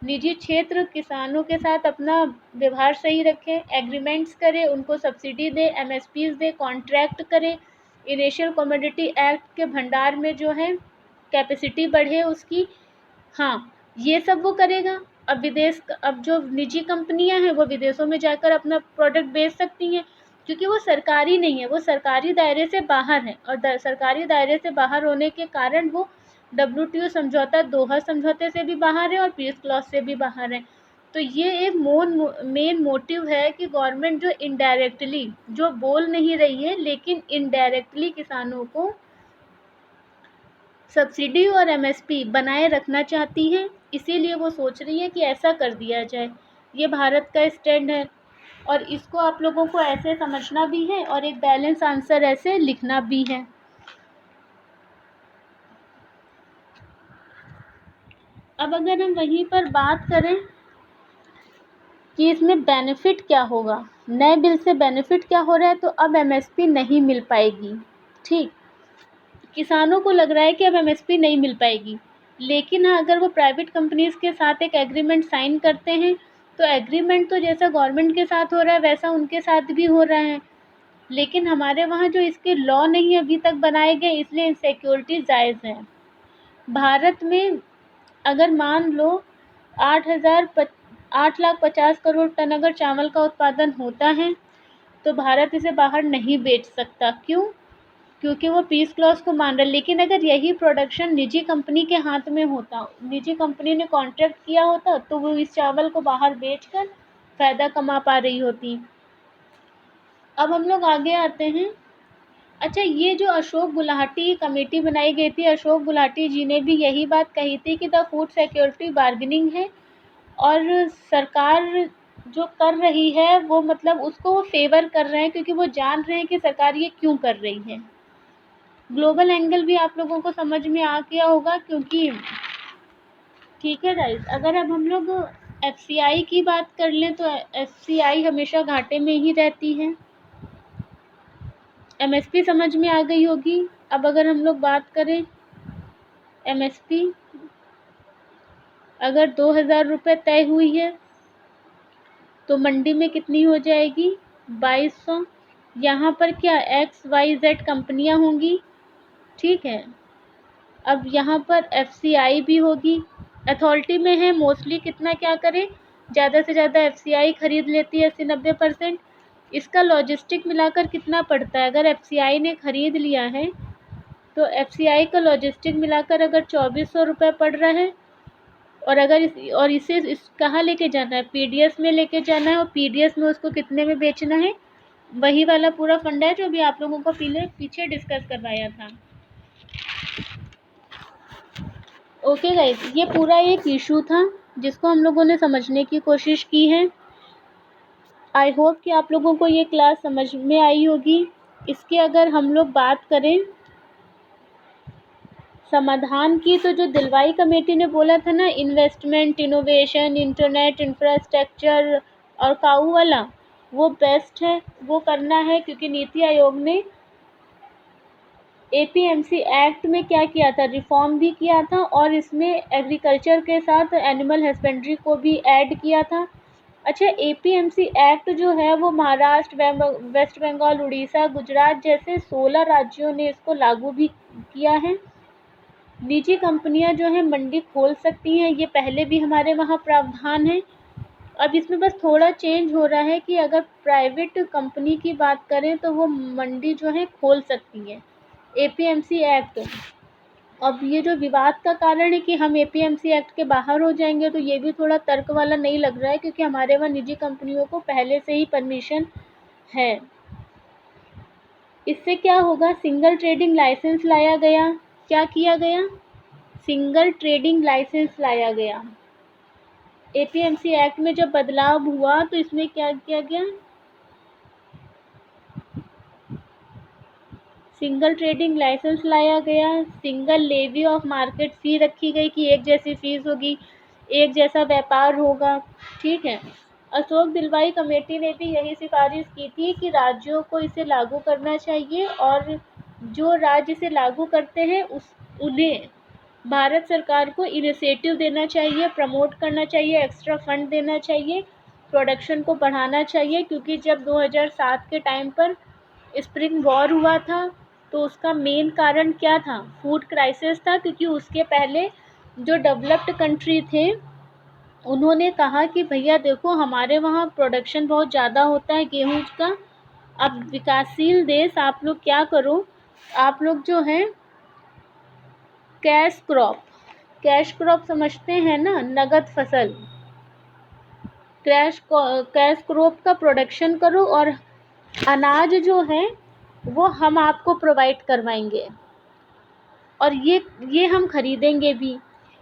निजी क्षेत्र किसानों के साथ अपना व्यवहार सही रखे, एग्रीमेंट्स करे, उनको सब्सिडी दे, एमएसपीज दे, कॉन्ट्रैक्ट करे, इनिशियल कमोडिटी एक्ट के भंडार में जो है कैपेसिटी बढ़े उसकी, हाँ ये सब वो करेगा। अब जो निजी कंपनियां हैं वो विदेशों में जाकर अपना प्रोडक्ट बेच सकती हैं, क्योंकि वो सरकारी नहीं है, वो सरकारी दायरे से बाहर है, और सरकारी दायरे से बाहर होने के कारण वो WTO समझौता दोहा समझौते से भी बाहर है और पीस क्लॉज से भी बाहर है। तो ये एक मेन मोटिव है कि गवर्नमेंट जो इनडायरेक्टली, जो बोल नहीं रही है लेकिन इनडायरेक्टली किसानों को सब्सिडी और MSP बनाए रखना चाहती है, इसीलिए वो सोच रही है कि ऐसा कर दिया जाए। ये भारत का स्टैंड है और इसको आप लोगों को ऐसे समझना भी है और एक बैलेंस आंसर ऐसे लिखना भी है। अब अगर हम वहीं पर बात करें कि इसमें बेनिफिट क्या होगा, नए बिल से बेनिफिट क्या हो रहा है, तो अब MSP नहीं मिल पाएगी। ठीक, किसानों को लग रहा है कि अब MSP नहीं मिल पाएगी, लेकिन हाँ, अगर वो प्राइवेट कंपनीज के साथ एक एग्रीमेंट साइन करते हैं तो एग्रीमेंट तो जैसा गवर्नमेंट के साथ हो रहा है वैसा उनके साथ भी हो रहा है। लेकिन हमारे वहाँ जो इसके लॉ नहीं अभी तक बनाए गए, इसलिए इनसिक्योरिटी जायज़ है। भारत में अगर मान लो 8,50,000 करोड़ टन अगर चावल का उत्पादन होता है तो भारत इसे बाहर नहीं बेच सकता। क्यों? क्योंकि वो पीस क्लॉज को मान रहा है। लेकिन अगर यही प्रोडक्शन निजी कंपनी के हाथ में होता, निजी कंपनी ने कॉन्ट्रैक्ट किया होता, तो वो इस चावल को बाहर बेचकर फ़ायदा कमा पा रही होती। अब हम लोग आगे आते हैं। अच्छा, ये जो अशोक गुलाटी कमेटी बनाई गई थी, अशोक गुलाटी जी ने भी यही बात कही थी कि द फूड सिक्योरिटी बार्गेनिंग है और सरकार जो कर रही है वो मतलब उसको वो फेवर कर रहे हैं, क्योंकि वो जान रहे हैं कि सरकार ये क्यों कर रही है। ग्लोबल एंगल भी आप लोगों को समझ में आ गया होगा, क्योंकि ठीक है गाइस, अगर अब हम लोग FCI की बात कर लें तो FCI हमेशा घाटे में ही रहती है। MSP समझ में आ गई होगी। अब अगर हम लोग बात करें MSP, अगर 2,000 रुपये तय हुई है तो मंडी में कितनी हो जाएगी? 2,200। यहाँ पर क्या XYZ कंपनियाँ होंगी, ठीक है। अब यहाँ पर FCI भी होगी, अथॉरिटी में है मोस्टली कितना क्या करें, ज़्यादा से ज़्यादा FCI खरीद लेती है 80-90%। इसका लॉजिस्टिक मिलाकर कितना पड़ता है? अगर FCI ने खरीद लिया है तो FCI का लॉजिस्टिक मिलाकर अगर 2,400 रुपये पड़ रहा है, और अगर इसे कहाँ लेके जाना है? PDS में लेके जाना है, और PDS में उसको कितने में बेचना है? वही वाला पूरा फंडा है जो भी आप लोगों को पीछे डिस्कस करवाया था। ओके गाइस, ये पूरा एक इशू था जिसको हम लोगों ने समझने की कोशिश की है। आई होप कि आप लोगों को ये क्लास समझ में आई होगी। इसके अगर हम लोग बात करें समाधान की, तो जो दिलवाई कमेटी ने बोला था ना, इन्वेस्टमेंट, इनोवेशन, इंटरनेट इंफ्रास्ट्रक्चर और काऊ वाला, वो बेस्ट है, वो करना है। क्योंकि नीति आयोग ने APMC एक्ट में क्या किया था, रिफॉर्म भी किया था और इसमें एग्रीकल्चर के साथ एनिमल हस्बेंड्री को भी ऐड किया था। अच्छा, APMC एक्ट जो है वो महाराष्ट्र, वेस्ट बंगाल, उड़ीसा, गुजरात जैसे 16 राज्यों ने इसको लागू भी किया है। निजी कंपनियां जो है मंडी खोल सकती हैं, ये पहले भी हमारे वहाँ प्रावधान है। अब इसमें बस थोड़ा चेंज हो रहा है कि अगर प्राइवेट कंपनी की बात करें तो वो मंडी जो है खोल सकती है। APMC एक्ट, अब ये जो विवाद का कारण है कि हम APMC एक्ट के बाहर हो जाएंगे, तो ये भी थोड़ा तर्क वाला नहीं लग रहा है, क्योंकि हमारे वहाँ निजी कंपनियों को पहले से ही परमिशन है। इससे क्या होगा? सिंगल ट्रेडिंग लाइसेंस लाया गया। क्या किया गया? सिंगल ट्रेडिंग लाइसेंस लाया गया। APMC एक्ट में जब बदलाव हुआ तो इसमें क्या किया गया? सिंगल ट्रेडिंग लाइसेंस लाया गया। सिंगल लेवी ऑफ मार्केट फ़ी रखी गई कि एक जैसी फ़ीस होगी, एक जैसा व्यापार होगा, ठीक है। अशोक दिलवाई कमेटी ने भी यही सिफारिश की थी कि राज्यों को इसे लागू करना चाहिए, और जो राज्य इसे लागू करते हैं उन्हें भारत सरकार को इनिशिएटिव देना चाहिए, प्रमोट करना चाहिए, एक्स्ट्रा फंड देना चाहिए, प्रोडक्शन को बढ़ाना चाहिए। क्योंकि जब 2007 के टाइम पर स्प्रिंग वॉर हुआ था तो उसका मेन कारण क्या था? फूड क्राइसिस था। क्योंकि उसके पहले जो डेवलप्ड कंट्री थे उन्होंने कहा कि भैया देखो, हमारे वहाँ प्रोडक्शन बहुत ज़्यादा होता है गेहूँ का, अब विकासशील देश आप लोग क्या करो, आप लोग जो हैं कैश क्रॉप समझते हैं ना, नगद फसल। कैश क्रॉप का प्रोडक्शन करो और अनाज जो है वो हम आपको प्रोवाइड करवाएंगे और ये हम खरीदेंगे भी।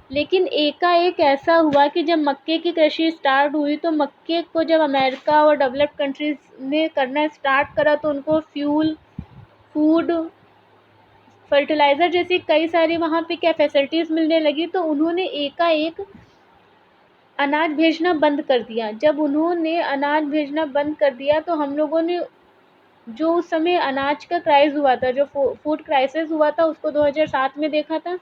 लेकिन एकाएक ऐसा हुआ कि जब मक्के की कृषि स्टार्ट हुई तो मक्के को जब अमेरिका और डेवलप्ड कंट्रीज ने करना स्टार्ट करा तो उनको फ्यूल, फूड, फर्टिलाइज़र जैसी कई सारी वहाँ पे क्या फैसिलिटीज़ मिलने लगी, तो उन्होंने एकाएक अनाज भेजना बंद कर दिया। जब उन्होंने अनाज भेजना बंद कर दिया तो हम लोगों ने जो उस समय अनाज का क्राइसिस हुआ था, जो फूड क्राइसिस हुआ था, उसको 2007 में देखा था।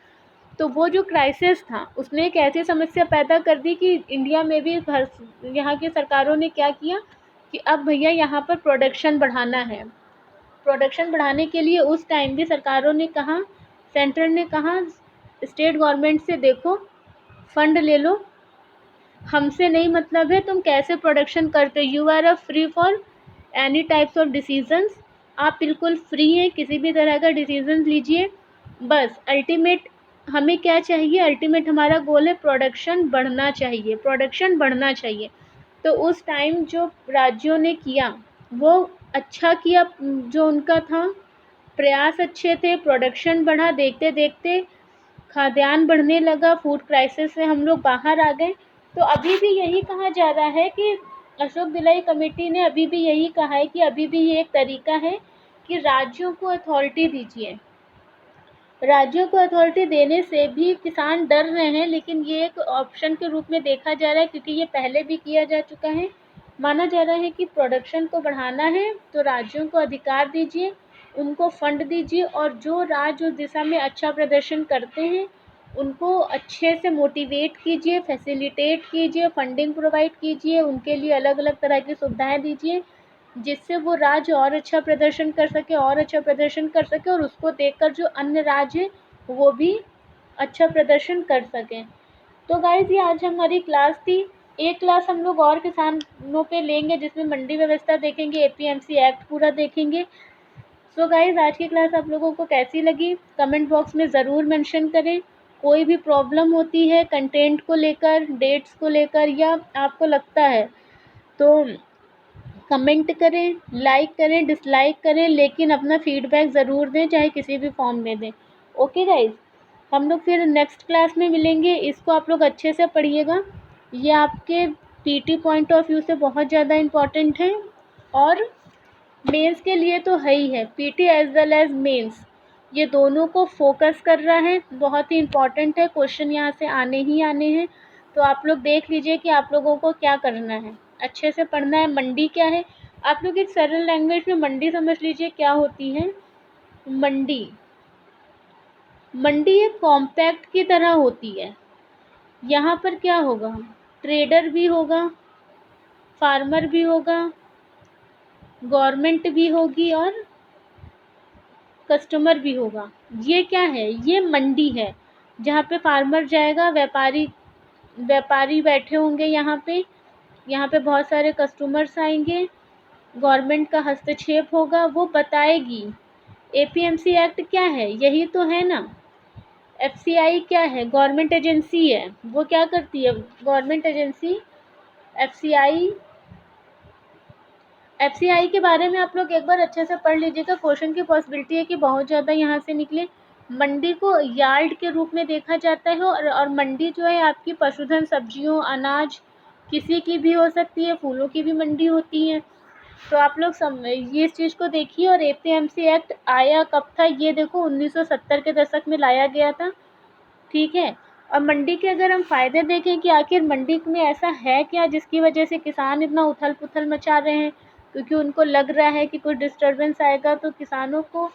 तो वो जो क्राइसिस था उसने एक ऐसी समस्या पैदा कर दी कि इंडिया में भी यहाँ की सरकारों ने क्या किया कि अब भैया यहाँ पर प्रोडक्शन बढ़ाना है। प्रोडक्शन बढ़ाने के लिए उस टाइम भी सरकारों ने कहा, सेंट्रल ने कहा स्टेट गवर्नमेंट से, देखो फंड ले लो, हमसे नहीं मतलब है तुम कैसे प्रोडक्शन करते हो, you are a free for any types of decisions, आप बिल्कुल फ्री हैं, किसी भी तरह का डिसीजन लीजिए। बस अल्टीमेट हमें क्या चाहिए, अल्टीमेट हमारा गोल है प्रोडक्शन बढ़ना चाहिए, प्रोडक्शन बढ़ना चाहिए। तो उस टाइम जो राज्यों ने किया वो अच्छा किया, जो उनका था प्रयास अच्छे थे, प्रोडक्शन बढ़ा, देखते देखते खाद्यान्न बढ़ने लगा, फूड क्राइसिस से हम लोग बाहर आ गए। तो अभी भी यही कहा जा रहा है कि अशोक दिलाई कमेटी ने अभी भी यही कहा है कि अभी भी ये एक तरीका है कि राज्यों को अथॉरिटी दीजिए। राज्यों को अथॉरिटी देने से भी किसान डर रहे हैं, लेकिन ये एक ऑप्शन के रूप में देखा जा रहा है क्योंकि ये पहले भी किया जा चुका है। माना जा रहा है कि प्रोडक्शन को बढ़ाना है तो राज्यों को अधिकार दीजिए, उनको फंड दीजिए और जो राज्य उस दिशा में अच्छा प्रदर्शन करते हैं उनको अच्छे से मोटिवेट कीजिए, फैसिलिटेट कीजिए, फंडिंग प्रोवाइड कीजिए, उनके लिए अलग अलग तरह की सुविधाएं दीजिए जिससे वो राज्य और अच्छा प्रदर्शन कर सके और उसको देखकर जो अन्य राज्य हैं वो भी अच्छा प्रदर्शन कर सकें। तो गाइज़ ये आज हमारी क्लास थी। एक क्लास हम लोग और किसानों पे लेंगे जिसमें मंडी व्यवस्था देखेंगे, एपीएमसी एक्ट पूरा देखेंगे। सो गाइज़ आज की क्लास आप लोगों को कैसी लगी कमेंट बॉक्स में ज़रूर मेंशन करें। कोई भी प्रॉब्लम होती है कंटेंट को लेकर, डेट्स को लेकर या आपको लगता है तो कमेंट करें, लाइक करें, डिसलाइक करें, लेकिन अपना फीडबैक ज़रूर दें, चाहे किसी भी फॉर्म में दें। ओके गाइज़, हम लोग फिर नेक्स्ट क्लास में मिलेंगे। इसको आप लोग अच्छे से पढ़िएगा, ये आपके पीटी पॉइंट ऑफ व्यू से बहुत ज़्यादा इम्पॉर्टेंट है और मेंस के लिए तो है ही है, PT as well as mains, ये दोनों को फोकस कर रहा है, बहुत ही इम्पॉर्टेंट है, क्वेश्चन यहाँ से आने ही आने हैं। तो आप लोग देख लीजिए कि आप लोगों को क्या करना है, अच्छे से पढ़ना है। मंडी क्या है, आप लोग एक सरल लैंग्वेज में मंडी समझ लीजिए क्या होती है। मंडी एक कॉम्पैक्ट की तरह होती है। यहाँ पर क्या होगा, ट्रेडर भी होगा, फार्मर भी होगा, गवर्नमेंट भी होगी और कस्टमर भी होगा। ये क्या है, ये मंडी है जहाँ पे फार्मर जाएगा, व्यापारी बैठे होंगे, यहाँ पे बहुत सारे कस्टमर्स आएंगे, गवर्नमेंट का हस्तक्षेप होगा, वो बताएगी। एपीएमसी एक्ट क्या है, यही तो है ना। एफसीआई क्या है, गवर्नमेंट एजेंसी है, वो क्या करती है, गवर्नमेंट एजेंसी एफसीआई के बारे में आप लोग एक बार अच्छे से पढ़ लीजिएगा। क्वेश्चन की पॉसिबिलिटी है कि बहुत ज़्यादा यहाँ से निकले। मंडी को यार्ड के रूप में देखा जाता है और मंडी जो है आपकी पशुधन, सब्जियों, अनाज किसी की भी हो सकती है, फूलों की भी मंडी होती है। तो आप लोग ये इस चीज़ को देखिए। और एपीएमसी एक्ट आया कब था, ये देखो 1970 के दशक में लाया गया था, ठीक है। और मंडी के अगर हम फ़ायदे देखें कि आखिर मंडी में ऐसा है क्या जिसकी वजह से किसान इतना उथल पुथल मचा रहे हैं, क्योंकि उनको लग रहा है कि कुछ डिस्टर्बेंस आएगा तो किसानों को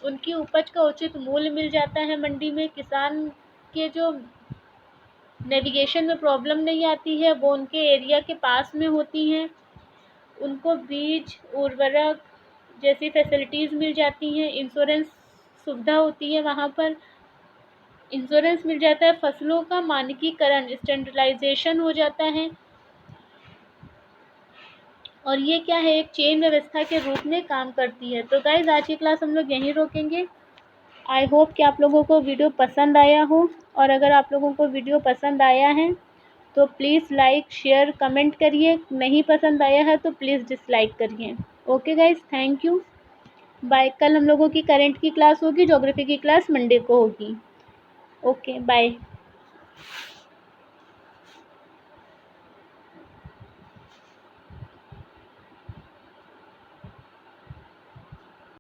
उनकी उपज का उचित मूल्य मिल जाता है। मंडी में किसान के जो नेविगेशन में प्रॉब्लम नहीं आती है, वो उनके एरिया के पास में होती हैं, उनको बीज, उर्वरक जैसी फैसिलिटीज़ मिल जाती हैं, इंश्योरेंस सुविधा होती है, वहाँ पर इंश्योरेंस मिल जाता है, फसलों का मानकीकरण, स्टैंडर्डाइजेशन हो जाता है। और ये क्या है, एक चेन व्यवस्था के रूप में काम करती है। तो गाइज आज की क्लास हम लोग यहीं रोकेंगे। आई होप कि आप लोगों को वीडियो पसंद आया हो, और अगर आप लोगों को वीडियो पसंद आया है तो प्लीज़ लाइक शेयर कमेंट करिए, नहीं पसंद आया है तो प्लीज़ डिसलाइक करिए। Okay guys, thank you, bye. कल हम लोगों की करंट की क्लास होगी, ज्योग्राफी की क्लास मंडे को होगी। Okay bye.